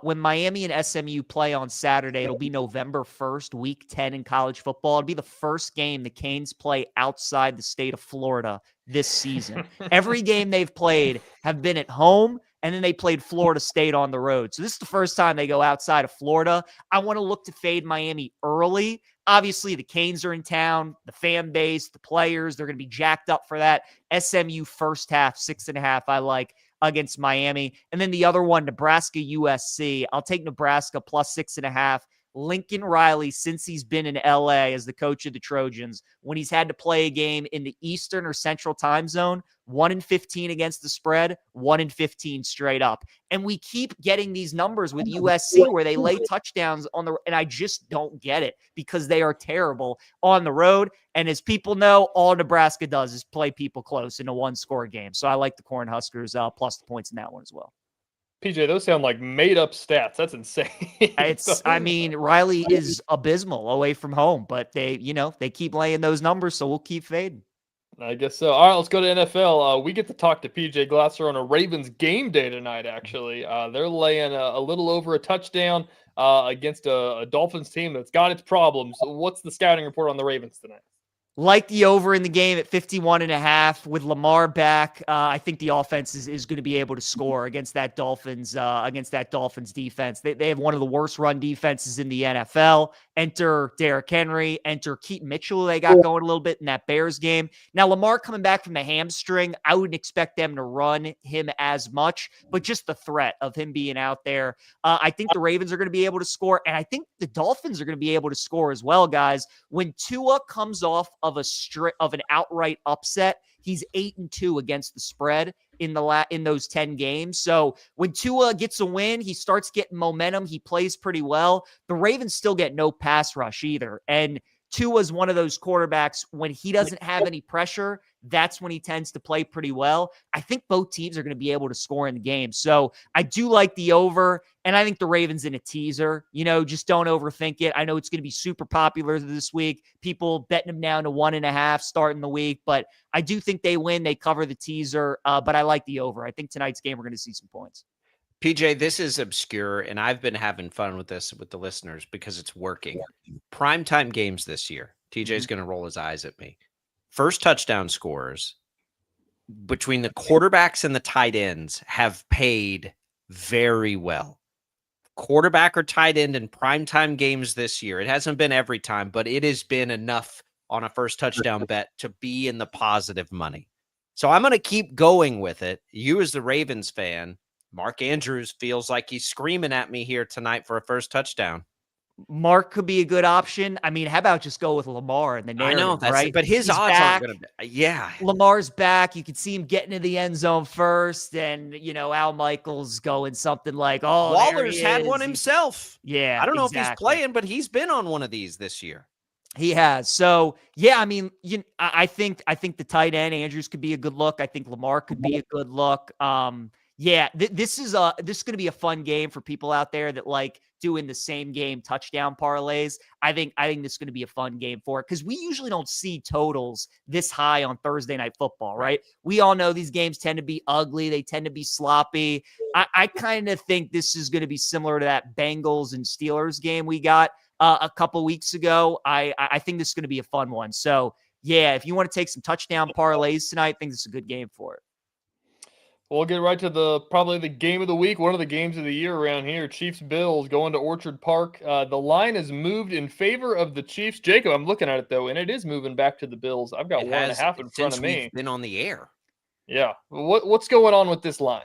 When Miami and SMU play on Saturday, it'll be November 1st, week 10 in college football. It'll be the first game the Canes play outside the state of Florida this season. Every game they've played have been at home, and then they played Florida State on the road. So this is the first time they go outside of Florida. I want to look to fade Miami early. Obviously, the Canes are in town, the fan base, the players, they're going to be jacked up for that. SMU first half, 6.5, I like against Miami. And then the other one, Nebraska USC. I'll take Nebraska plus 6.5. Lincoln Riley, since he's been in LA as the coach of the Trojans, when he's had to play a game in the Eastern or Central time zone, 1-15 against the spread, 1-15 straight up. And we keep getting these numbers with USC where they lay touchdowns and I just don't get it because they are terrible on the road. And as people know, all Nebraska does is play people close in a 1-score game. So I like the Cornhuskers plus the points in that one as well. PJ, those sound like made-up stats. That's insane. Riley is abysmal away from home, but they keep laying those numbers, so we'll keep fading. I guess so. All right, let's go to NFL. We get to talk to PJ Glasser on a Ravens game day tonight, actually. They're laying a little over a touchdown against a Dolphins team that's got its problems. What's the scouting report on the Ravens tonight? Like the over in the game at 51.5 with Lamar back. I think the offense is going to be able to score against that Dolphins defense. They have one of the worst run defenses in the NFL. Enter Derrick Henry, enter Keaton Mitchell, who they got going a little bit in that Bears game. Now, Lamar coming back from the hamstring, I wouldn't expect them to run him as much, but just the threat of him being out there. I think the Ravens are going to be able to score, and I think the Dolphins are going to be able to score as well, guys. When Tua comes off of an outright upset, he's 8-2 against the spread in those 10 games. So when Tua gets a win, he starts getting momentum. He plays pretty well. The Ravens still get no pass rush either. And Tua's one of those quarterbacks, when he doesn't have any pressure, that's when he tends to play pretty well. I think both teams are going to be able to score in the game. So I do like the over, and I think the Ravens in a teaser. Just don't overthink it. I know it's going to be super popular this week. People betting them down to 1.5 starting the week, but I do think they win. They cover the teaser, but I like the over. I think tonight's game we're going to see some points. PJ, this is obscure, and I've been having fun with this with the listeners because it's working. Primetime games this year. TJ's going to roll his eyes at me. First touchdown scores between the quarterbacks and the tight ends have paid very well. Quarterback or tight end in primetime games this year. It hasn't been every time, but it has been enough on a first touchdown bet to be in the positive money. So I'm going to keep going with it. You as the Ravens fan, Mark Andrews feels like he's screaming at me here tonight for a first touchdown. Mark could be a good option. I mean, how about just go with Lamar and the narrative, I know that's right? but his He's odds back. aren't going to be. Yeah. Lamar's back. You could see him getting to the end zone first. And, Al Michaels going something like, oh, Waller's had one himself. Yeah. I don't know if he's exactly. playing, but he's been on one of these this year. He has. So, yeah, I mean, I think the tight end Andrews could be a good look. I think Lamar could be a good look. Yeah, this is going to be a fun game for people out there that like doing the same game touchdown parlays. I think this is going to be a fun game for it because we usually don't see totals this high on Thursday Night Football, right? We all know these games tend to be ugly. They tend to be sloppy. I kind of think this is going to be similar to that Bengals and Steelers game we got a couple weeks ago. I think this is going to be a fun one. So, yeah, if you want to take some touchdown parlays tonight, I think this is a good game for it. We'll get right to probably the game of the week, one of the games of the year around here. Chiefs-Bills going to Orchard Park. The line is moved in favor of the Chiefs. Jacob, I'm looking at it, though, and it is moving back to the Bills. I've got 1.5 in front of me. We've been on the air. Yeah. What's going on with this line?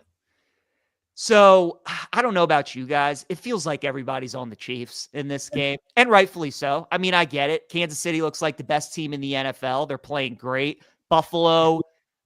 So, I don't know about you guys. It feels like everybody's on the Chiefs in this game, and rightfully so. I mean, I get it. Kansas City looks like the best team in the NFL. They're playing great. Buffalo,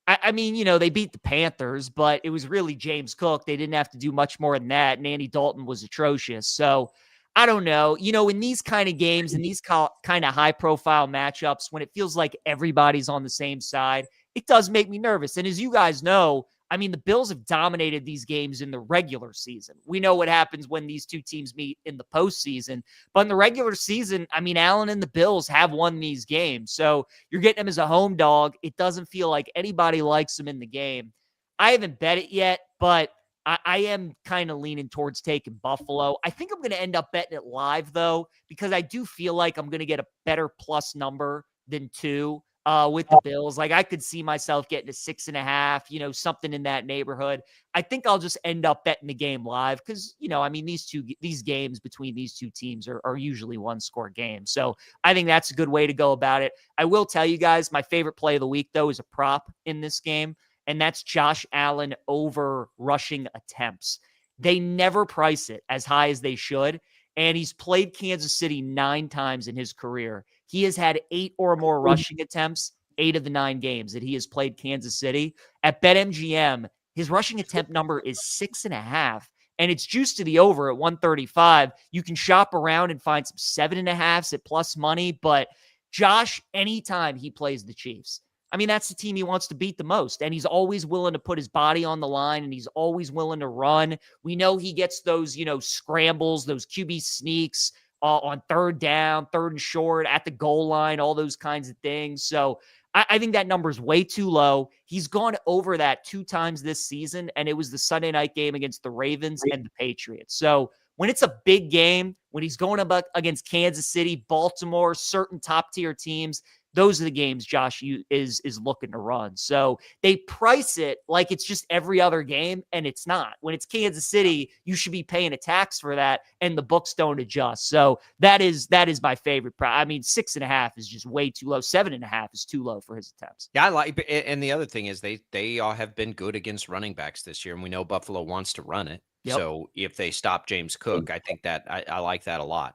I mean, they beat the Panthers, but it was really James Cook. They didn't have to do much more than that. And Andy Dalton was atrocious. So I don't know. In these kind of games, in these kind of high-profile matchups, when it feels like everybody's on the same side, it does make me nervous. And as you guys know, I mean, the Bills have dominated these games in the regular season. We know what happens when these two teams meet in the postseason. But in the regular season, I mean, Allen and the Bills have won these games. So you're getting them as a home dog. It doesn't feel like anybody likes them in the game. I haven't bet it yet, but I am kind of leaning towards taking Buffalo. I think I'm going to end up betting it live, though, because I do feel like I'm going to get a better plus number than 2. With the Bills. Like I could see myself getting to 6.5, something in that neighborhood. I think I'll just end up betting the game live because, I mean, these games between these two teams are usually one-score games. So I think that's a good way to go about it. I will tell you guys, my favorite play of the week, though, is a prop in this game, and that's Josh Allen over rushing attempts. They never price it as high as they should, and he's played Kansas City 9 times in his career. He has had 8 or more rushing attempts, 8 of the 9 games that he has played Kansas City. At BetMGM, his rushing attempt number is 6.5, and it's juiced to the over at 135. You can shop around and find some 7.5s at plus money, but Josh, anytime he plays the Chiefs, I mean, that's the team he wants to beat the most, and he's always willing to put his body on the line, and he's always willing to run. We know he gets those, scrambles, those QB sneaks, on 3rd down, 3rd and short, at the goal line, all those kinds of things. So I think that number is way too low. He's gone over that 2 times this season, and it was the Sunday night game against the Ravens and the Patriots. So when it's a big game, when he's going up against Kansas City, Baltimore, certain top-tier teams, those are the games Josh is looking to run. So they price it like it's just every other game, and it's not. When it's Kansas City, you should be paying a tax for that, and the books don't adjust. So that is my favorite. I mean, 6.5 is just way too low. 7.5 is too low for his attempts. Yeah, I like. And the other thing is they all have been good against running backs this year, and we know Buffalo wants to run it. Yep. So if they stop James Cook, I think that I like that a lot.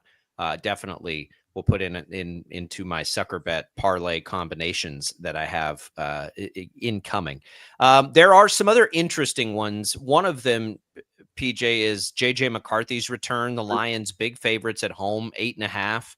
Definitely. We'll put into my sucker bet parlay combinations that I have incoming. There are some other interesting ones. One of them, PJ, is JJ McCarthy's return. The Lions big favorites at home, 8.5.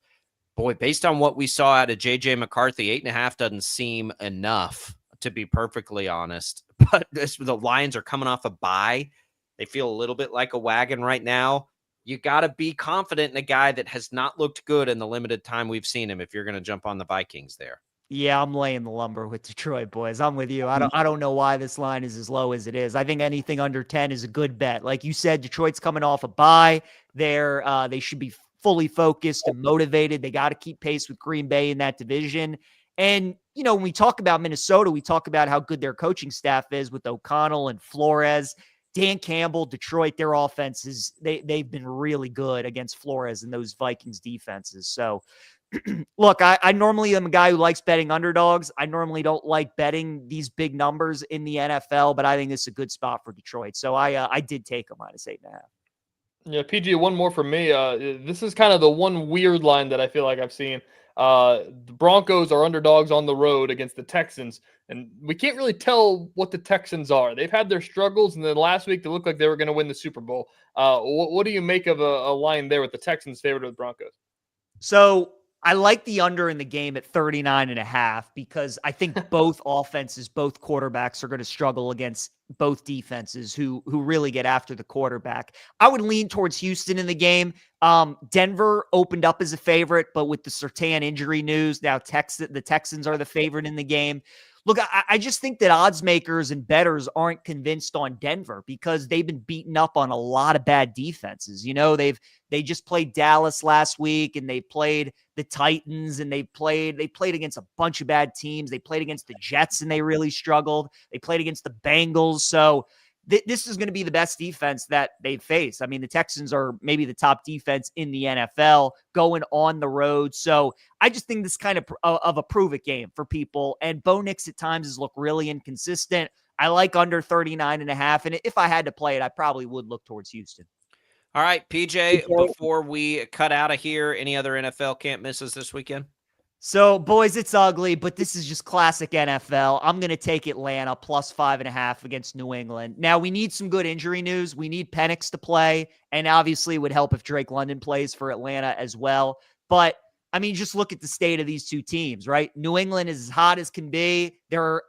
Boy, based on what we saw out of JJ McCarthy, 8.5 doesn't seem enough, to be perfectly honest. But the Lions are coming off a bye. They feel a little bit like a wagon right now. You got to be confident in a guy that has not looked good in the limited time we've seen him if you're going to jump on the Vikings there. Yeah, I'm laying the lumber with Detroit, boys. I'm with you. I don't know why this line is as low as it is. I think anything under 10 is a good bet. Like you said, Detroit's coming off a bye. They should be fully focused and motivated. They got to keep pace with Green Bay in that division. And, when we talk about Minnesota, we talk about how good their coaching staff is with O'Connell and Flores. Dan Campbell, Detroit, their offenses, they've been really good against Flores and those Vikings defenses. So look, I normally am a guy who likes betting underdogs. I normally don't like betting these big numbers in the NFL, but I think this is a good spot for Detroit. So I did take a -8.5. Yeah, PG, one more from me. This is kind of the one weird line that I feel like I've seen. The Broncos are underdogs on the road against the Texans, and we can't really tell what the Texans are. They've had their struggles, and then last week they looked like they were going to win the Super Bowl. What do you make of a line there with the Texans favored with the Broncos? So I like the under in the game at 39.5 because I think both offenses, both quarterbacks are going to struggle against both defenses who really get after the quarterback. I would lean towards Houston in the game. Denver opened up as a favorite, but with the Surtain injury news, now the Texans are the favorite in the game. Look, I just think that odds makers and bettors aren't convinced on Denver because they've been beaten up on a lot of bad defenses. You know, they just played Dallas last week, and they played the Titans, and they played against a bunch of bad teams. They played against the Jets, and they really struggled. They played against the Bengals. So this is going to be the best defense that they've faced. I mean, the Texans are maybe the top defense in the NFL going on the road. So I just think this kind of a prove-it game for people. And Bo Nix at times has looked really inconsistent. I like under 39.5. And if I had to play it, I probably would look towards Houston. All right, PJ, before we cut out of here, any other NFL can't misses this weekend? So, boys, it's ugly, but this is just classic NFL. I'm going to take Atlanta plus 5.5 against New England. Now, we need some good injury news. We need Penix to play, and obviously it would help if Drake London plays for Atlanta as well. But, I mean, just look at the state of these two teams, right? New England is as hot as can be. They're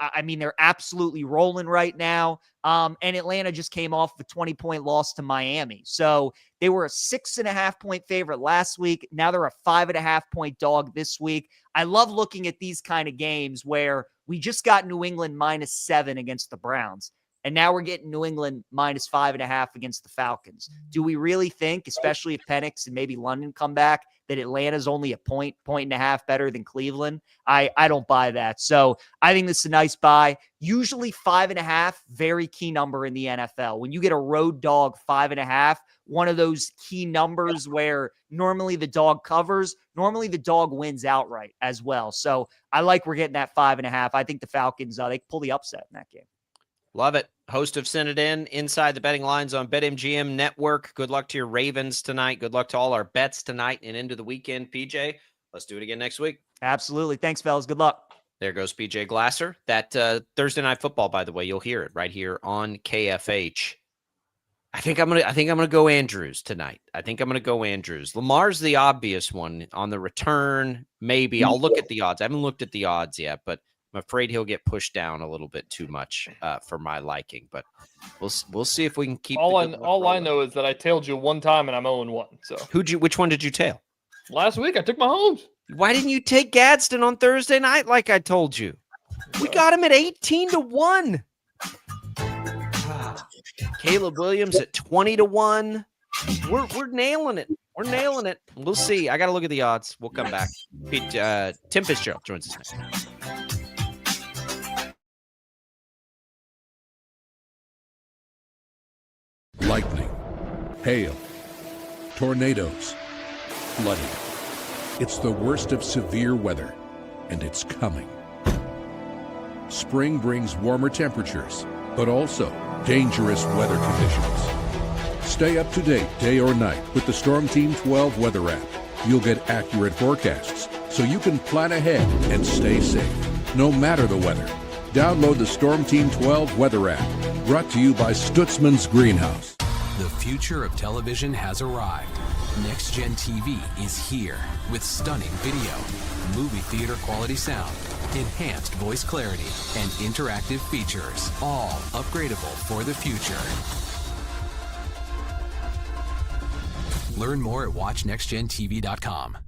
absolutely rolling right now. And Atlanta just came off a 20-point loss to Miami. So they were a 6.5-point favorite last week. Now they're a 5.5-point dog this week. I love looking at these kind of games where we just got New England -7 against the Browns. And now we're getting New England -5.5 against the Falcons. Do we really think, especially if Penix and maybe London come back, that Atlanta's only a point and a half better than Cleveland? I don't buy that. So I think this is a nice buy. Usually 5.5, very key number in the NFL. When you get a road dog 5.5, one of those key numbers where normally the dog covers, normally the dog wins outright as well. So I like we're getting that 5.5. I think the Falcons, they pull the upset in that game. Love it. Host of Send It In, inside the betting lines on BetMGM Network. Good luck to your Ravens tonight. Good luck to all our bets tonight and into the weekend, PJ. Let's do it again next week. Absolutely. Thanks, fellas. Good luck. There goes PJ Glasser. That Thursday Night Football, by the way, you'll hear it right here on KFH. I think I'm gonna go Andrews tonight. I think I'm gonna go Andrews. Lamar's the obvious one on the return. Maybe I'll look at the odds. I haven't looked at the odds yet, but I'm afraid he'll get pushed down a little bit too much for my liking, but we'll see if we can keep. All I know is that I tailed you one time and I'm 0-1. So which one did you tail? Last week I took Mahomes. Why didn't you take Gadsden on Thursday night like I told you? We got him at 18-1. Caleb Williams at 20-1. We're nailing it. We're nailing it. We'll see. I got to look at the odds. We'll come back. Tim Fitzgerald joins us next. Lightning, hail, tornadoes, flooding. It's the worst of severe weather, and it's coming. Spring brings warmer temperatures, but also dangerous weather conditions. Stay up to date day or night with the Storm Team 12 weather app. You'll get accurate forecasts, so you can plan ahead and stay safe, no matter the weather. Download the Storm Team 12 weather app, brought to you by Stutzman's Greenhouse. The future of television has arrived. Next Gen TV is here with stunning video, movie theater quality sound, enhanced voice clarity, and interactive features, all upgradable for the future. Learn more at watchnextgentv.com.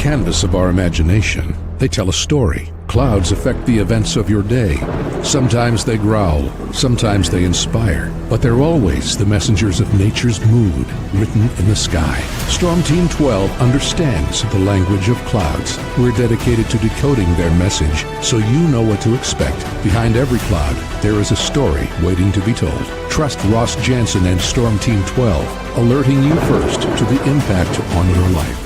canvas of our imagination. They tell a story. Clouds affect the events of your day. Sometimes they growl, sometimes they inspire, but they're always the messengers of nature's mood, written in the sky. Storm Team 12 understands the language of clouds. We're dedicated to decoding their message so you know what to expect. Behind every cloud, there is a story waiting to be told. Trust Ross Jansen and Storm Team 12, alerting you first to the impact on your life.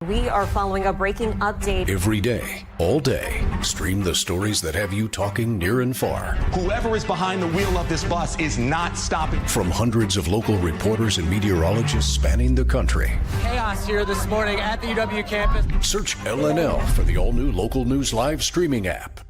We are following a breaking update. Every day, all day, stream the stories that have you talking near and far. Whoever is behind the wheel of this bus is not stopping. From hundreds of local reporters and meteorologists spanning the country. Chaos here this morning at the UW campus. Search LNL for the all-new Local News Live streaming app.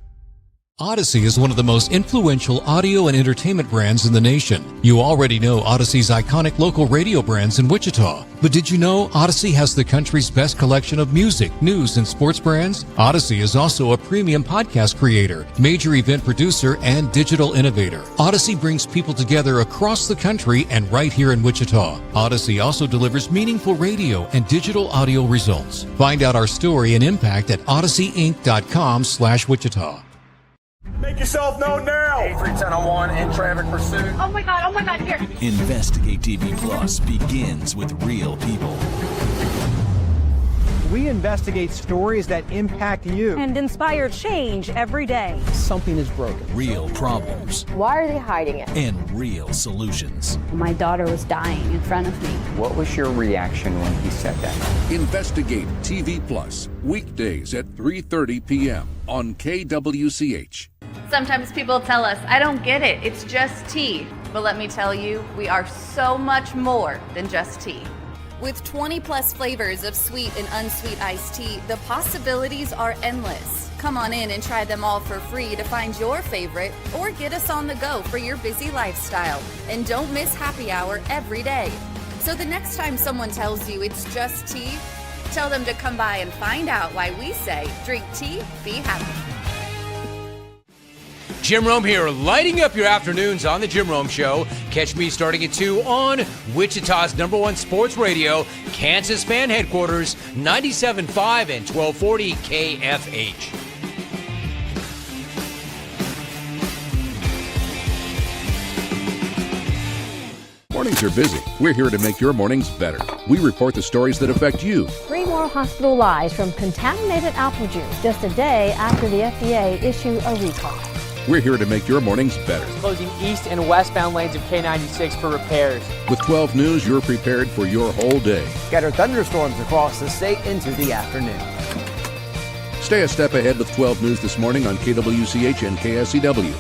Odyssey is one of the most influential audio and entertainment brands in the nation. You already know Odyssey's iconic local radio brands in Wichita. But did you know Odyssey has the country's best collection of music, news, and sports brands? Odyssey is also a premium podcast creator, major event producer, and digital innovator. Odyssey brings people together across the country and right here in Wichita. Odyssey also delivers meaningful radio and digital audio results. Find out our story and impact at odysseyinc.com/Wichita. Make yourself known now. 31001 in traffic pursuit. Oh my God, here. Investigate TV Plus begins with real people. We investigate stories that impact you. And inspire change every day. Something is broken. Real problems. Why are they hiding it? And real solutions. My daughter was dying in front of me. What was your reaction when he said that? Investigate TV Plus, weekdays at 3:30 p.m. on KWCH. Sometimes people tell us, I don't get it, it's just tea. But let me tell you, we are so much more than just tea. With 20 plus flavors of sweet and unsweet iced tea, the possibilities are endless. Come on in and try them all for free to find your favorite or get us on the go for your busy lifestyle. And don't miss happy hour every day. So the next time someone tells you it's just tea, tell them to come by and find out why we say, drink tea, be happy. Jim Rome here, lighting up your afternoons on The Jim Rome Show. Catch me starting at 2 on Wichita's #1 sports radio, Kansas Fan Headquarters, 97.5 and 1240 KFH. Mornings are busy. We're here to make your mornings better. We report the stories that affect you. 3 more hospital lies from contaminated apple juice just a day after the FDA issue a recall. We're here to make your mornings better. Closing east and westbound lanes of K96 for repairs. With 12 News, you're prepared for your whole day. Scattered thunderstorms across the state into the afternoon. Stay a step ahead with 12 News this morning on KWCH and KSCW.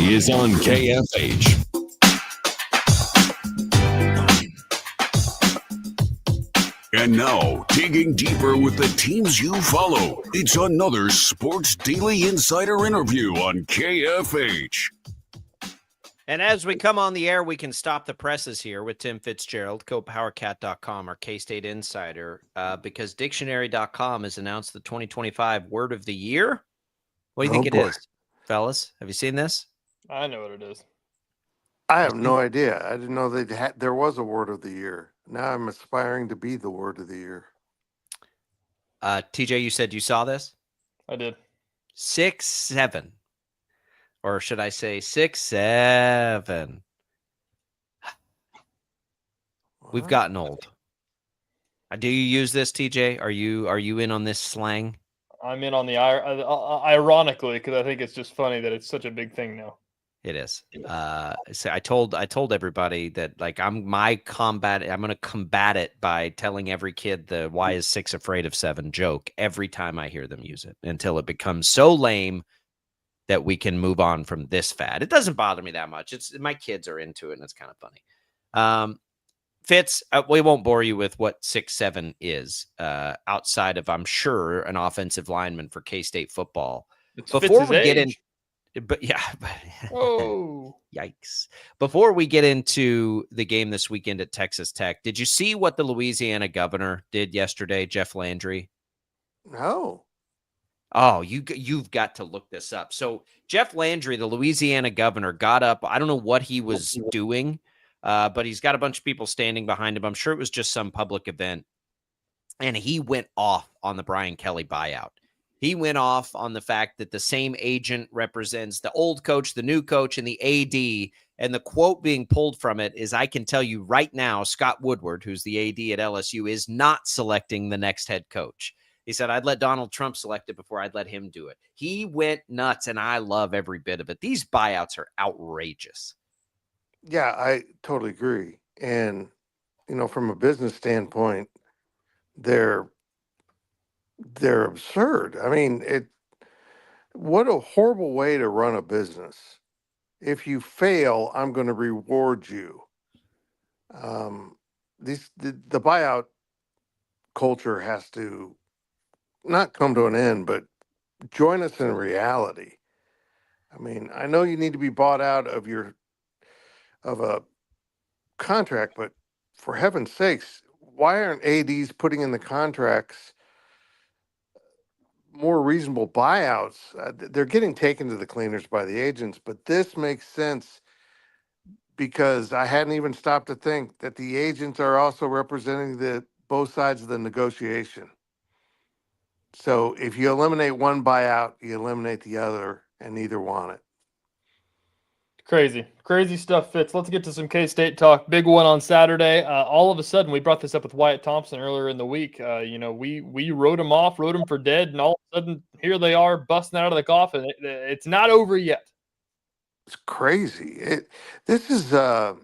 Is on KFH. And now, digging deeper with the teams you follow, it's another Sports Daily Insider interview on KFH. And as we come on the air, we can stop the presses here with Tim Fitzgerald, copowercat.com, our KState insider, because dictionary.com has announced the 2025 word of the year. What do you think it is, fellas? Have you seen this? I know what it is. I have no idea. I didn't know there was a word of the year. Now I'm aspiring to be the word of the year. TJ, you said you saw this? I did. 6-7. Or should I say 6-7? We've gotten old. Do you use this, TJ? Are you in on this slang? I'm in on the ironically, because I think it's just funny that it's such a big thing now. It is. So I told everybody that like I'm going to combat it by telling every kid the why is 6 afraid of 7 joke every time I hear them use it until it becomes so lame that we can move on from this fad. It doesn't bother me that much. It's my kids are into it and it's kind of funny. Fitz, we won't bore you with what 6'7" is outside of, I'm sure, an offensive lineman for K-State football. It's Before Fitz's we get age. but yeah. Oh, yikes. Before we get into the game this weekend at Texas Tech, did you see what the Louisiana governor did yesterday, Jeff Landry? No. Oh, you've got to look this up. So Jeff Landry, the Louisiana governor, got up. I don't know what he was doing, but he's got a bunch of people standing behind him. I'm sure it was just some public event. And he went off on the Brian Kelly buyout. He went off on the fact that the same agent represents the old coach, the new coach, and the AD. And the quote being pulled from it is, I can tell you right now, Scott Woodward, who's the AD at LSU, is not selecting the next head coach. He said, I'd let Donald Trump select it before I'd let him do it. He went nuts, and I love every bit of it. These buyouts are outrageous. Yeah, I totally agree. And, from a business standpoint, they're absurd. I mean, what a horrible way to run a business. If you fail, I'm going to reward you. The buyout culture has to not come to an end, but join us in reality. I mean, I know you need to be bought out of a contract, but for heaven's sakes, why aren't ADs putting in the contracts more reasonable buyouts? They're getting taken to the cleaners by the agents, but this makes sense because I hadn't even stopped to think that the agents are also representing both sides of the negotiation. So if you eliminate one buyout, you eliminate the other, and neither want it. Crazy stuff, Fitz. Let's get to some K-State talk. Big one on Saturday. All of a sudden, we brought this up with Wyatt Thompson earlier in the week. We wrote them off, wrote them for dead, and all of a sudden, here they are busting out of the coffin. It's not over yet. It's crazy. This is a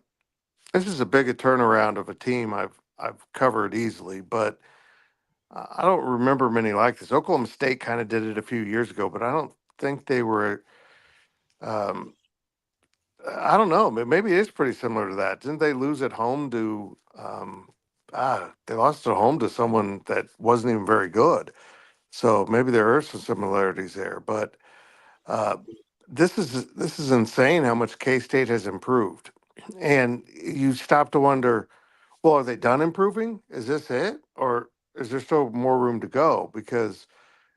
big a turnaround of a team I've covered easily, but I don't remember many like this. Oklahoma State kind of did it a few years ago, but I don't think they were. I don't know. Maybe it is pretty similar to that. Didn't they lose at home to? They lost at home to someone that wasn't even very good. So maybe there are some similarities there. But this is insane how much K-State has improved, and you stop to wonder, well, are they done improving? Is this it, or is there still more room to go? Because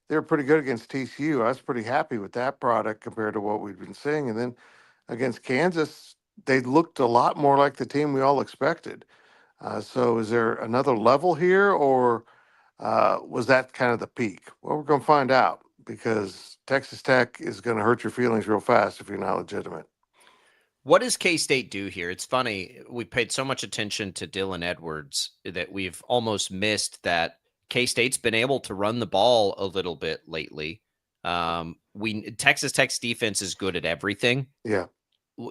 they were pretty good against TCU. I was pretty happy with that product compared to what we've been seeing. And then against Kansas, they looked a lot more like the team we all expected. So is there another level here, or was that kind of the peak? Well, we're going to find out because Texas Tech is going to hurt your feelings real fast if you're not legitimate. What does K-State do here? It's funny. We paid so much attention to Dylan Edwards that we've almost missed that K-State's been able to run the ball a little bit lately. Texas Tech's defense is good at everything. Yeah.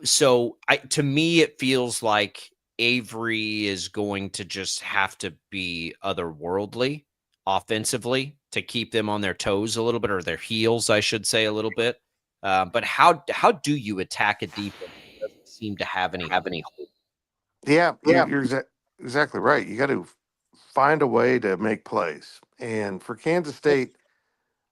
So to me, it feels like Avery is going to just have to be otherworldly offensively to keep them on their toes a little bit, or their heels, I should say, a little bit. But how do you attack a defense that doesn't seem to have any hope? Yeah, you're exactly right. You got to find a way to make plays. And for Kansas State,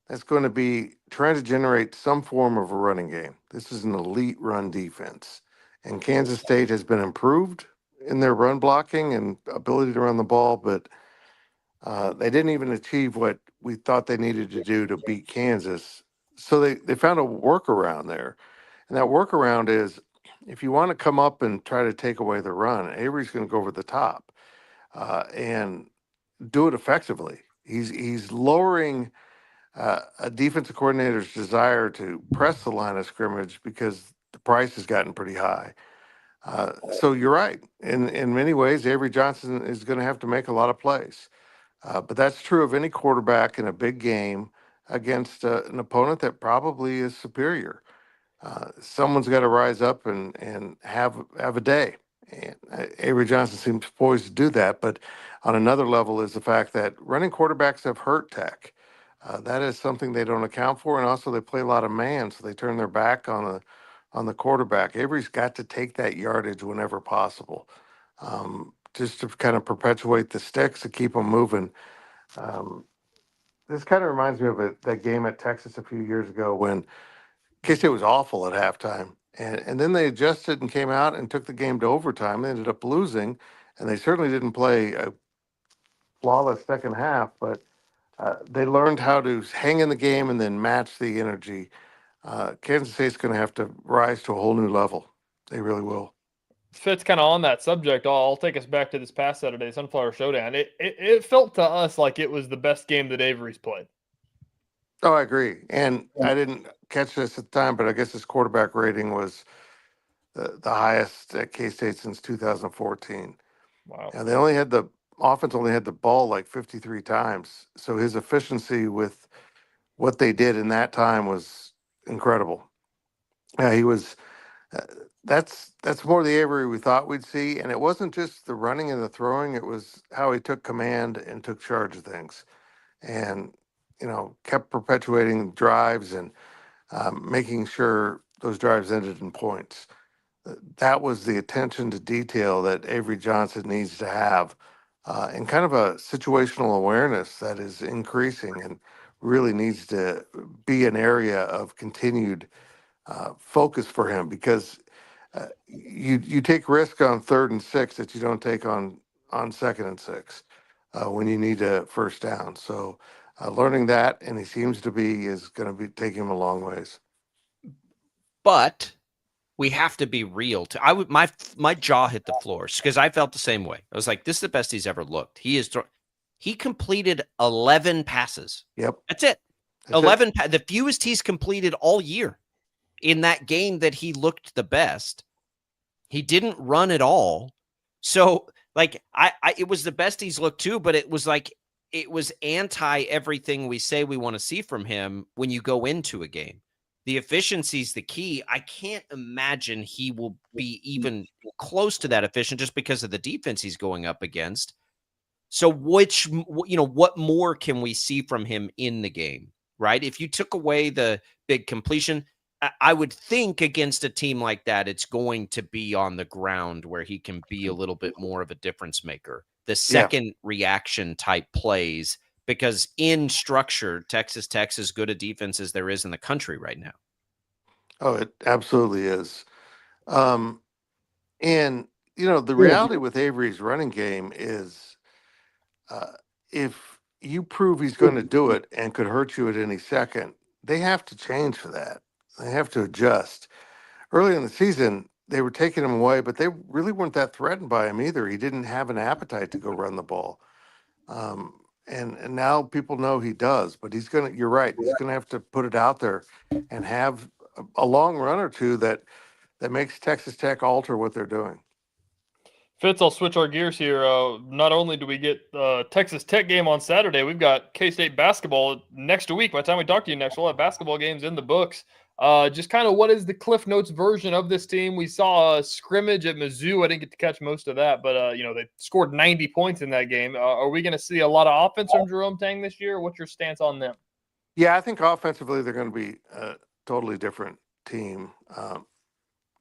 that's going to be trying to generate some form of a running game. This is an elite run defense. And Kansas State has been improved in their run blocking and ability to run the ball, but they didn't even achieve what we thought they needed to do to beat Kansas. So they found a workaround there. And that workaround is, if you want to come up and try to take away the run, Avery's going to go over the top and do it effectively. He's lowering a defensive coordinator's desire to press the line of scrimmage because the price has gotten pretty high. So you're right. In many ways, Avery Johnson is going to have to make a lot of plays. But that's true of any quarterback in a big game against an opponent that probably is superior. Someone's got to rise up and have a day. And Avery Johnson seems poised to do that. But on another level is the fact that running quarterbacks have hurt Tech. That is something they don't account for, and also they play a lot of man, so they turn their back on the quarterback. Avery's got to take that yardage whenever possible, just to kind of perpetuate the sticks to keep them moving. This kind of reminds me of that game at Texas a few years ago when K-State was awful at halftime. And then they adjusted and came out and took the game to overtime. They ended up losing, and they certainly didn't play a flawless second half, but they learned how to hang in the game and then match the energy. Kansas State's going to have to rise to a whole new level. They really will. Fitz, kind of on that subject, I'll take us back to this past Saturday, Sunflower Showdown. It felt to us like it was the best game that Avery's played. Oh, I agree. And I didn't catch this at the time, but I guess his quarterback rating was the highest at K-State since 2014. Wow. And they only had the offense only had the ball like 53 times. So his efficiency with what they did in that time was incredible. Yeah, he was. That's more the Avery we thought we'd see, and it wasn't just the running and the throwing; it was how he took command and took charge of things, and kept perpetuating drives and making sure those drives ended in points. That was the attention to detail that Avery Johnson needs to have, and kind of a situational awareness that is increasing and really needs to be an area of continued focus for him, because you take risk on 3rd and 6 that you don't take on 2nd and 6 when you need a first down. So learning that, and he seems to be, is going to be taking him a long ways. But we have to be real. My jaw hit the floor because I felt the same way. I was like, this is the best he's ever looked. He completed 11 passes. Yep. That's it. 11, the fewest he's completed all year. In that game that he looked the best, he didn't run at all. So like it was the best he's looked too, but it was anti everything we say we want to see from him when you go into a game. The efficiency's the key. I can't imagine he will be even close to that efficient just because of the defense he's going up against. So what more can we see from him in the game, right? If you took away the big completion, I would think against a team like that, it's going to be on the ground where he can be a little bit more of a difference maker. The second reaction type plays, because in structure, Texas Tech's as good a defense as there is in the country right now. Oh, it absolutely is. And, the reality with Avery's running game is if you prove he's going to do it and could hurt you at any second, they have to change for that. They have to adjust. Early in the season, they were taking him away, but they really weren't that threatened by him either. He didn't have an appetite to go run the ball. And now people know he does, but you're right, he's going to have to put it out there and have a long run or two that makes Texas Tech alter what they're doing. Fitz, I'll switch our gears here. Not only do we get Texas Tech game on Saturday, we've got K-State basketball next week. By the time we talk to you next, we'll have basketball games in the books. Just kind of what is the Cliff Notes version of this team? We saw a scrimmage at Mizzou. I didn't get to catch most of that, but they scored 90 points in that game. Are we going to see a lot of offense from Jerome Tang this year? What's your stance on them? Yeah, I think offensively they're going to be a totally different team.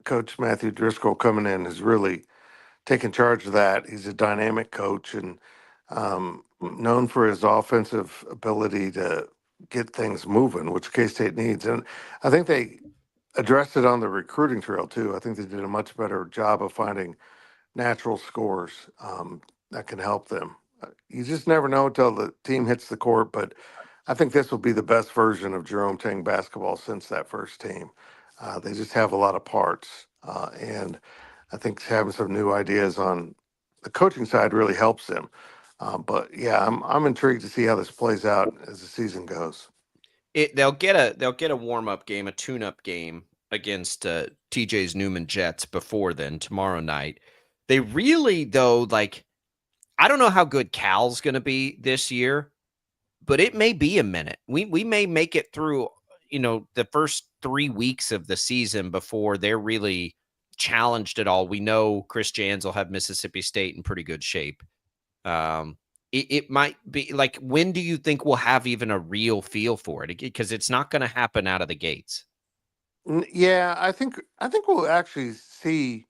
Coach Matthew Driscoll coming in has really taken charge of that. He's a dynamic coach and known for his offensive ability to get things moving, which K-State needs. And I think they addressed it on the recruiting trail too. I think they did a much better job of finding natural scores that can help them. You just never know until the team hits the court, but I think this will be the best version of Jerome Tang basketball since that first team. They just have a lot of parts, and I think having some new ideas on the coaching side really helps them. But yeah, I'm intrigued to see how this plays out as the season goes. They'll get a warm up game, a tune up game against TJ's Newman Jets before then tomorrow night. They really though I don't know how good Cal's going to be this year, but it may be a minute. We may make it through the first 3 weeks of the season before they're really challenged at all. We know Chris Jans will have Mississippi State in pretty good shape. It might be like, when do you think we'll have even a real feel for it? Because it's not going to happen out of the gates. Yeah, I think we'll actually see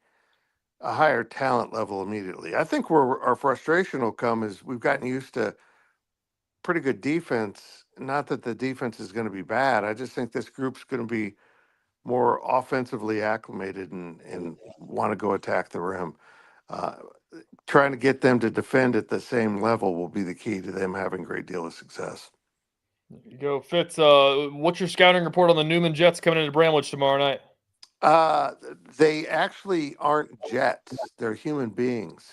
a higher talent level immediately. I think where our frustration will come is we've gotten used to pretty good defense. Not that the defense is going to be bad. I just think this group's going to be more offensively acclimated and want to go attack the rim. Trying to get them to defend at the same level will be the key to them having a great deal of success. There you go, Fitz. What's your scouting report on the Newman Jets coming into Bramlage tomorrow night? They actually aren't Jets. They're human beings.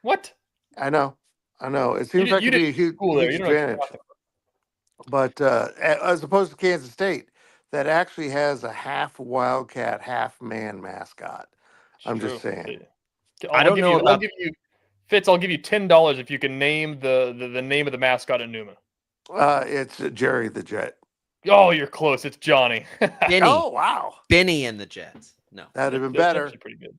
What? I know. It seems like it'd be a huge advantage. But as opposed to Kansas State, that actually has a half Wildcat, half man mascot. I'm just saying. I'll give you $10 if you can name the name of the mascot at Newman. It's Jerry the Jet. Oh, you're close. It's Johnny. Benny. Oh, wow. Benny and the Jets. No, that'd have been better. Pretty good.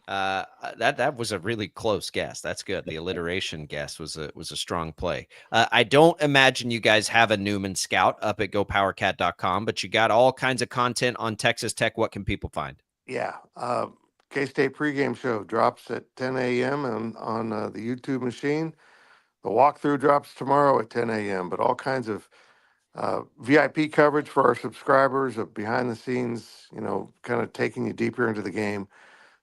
That was a really close guess. That's good. The alliteration guess was a strong play. I don't imagine you guys have a Newman scout up at gopowercat.com, but you got all kinds of content on Texas Tech. What can people find? Yeah. K-State pregame show drops at 10 a.m. on the YouTube machine. The walkthrough drops tomorrow at 10 a.m., but all kinds of VIP coverage for our subscribers of behind the scenes, kind of taking you deeper into the game.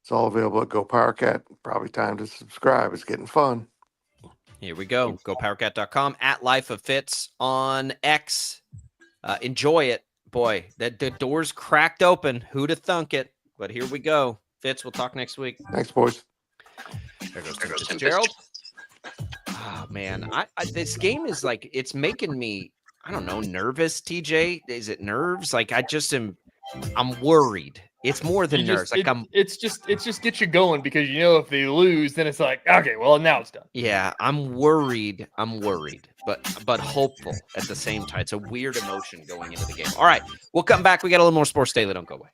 It's all available at GoPowerCat. Probably time to subscribe. It's getting fun. Here we go. GoPowerCat.com, at Life of Fitz on X. Enjoy it. Boy, the door's cracked open. Who'd have thunk it? But here we go. Fitz, we'll talk next week. Thanks, boys. There goes Tim Fitzgerald. Oh, man. This game is like, it's making me, I don't know, nervous, TJ. Is it nerves? Like, I'm worried. It's more than nerves. It's just get you going, because if they lose, then it's like, okay, well, now it's done. Yeah, I'm worried, but hopeful at the same time. It's a weird emotion going into the game. All right, we'll come back. We got a little more Sports Daily. Don't go away.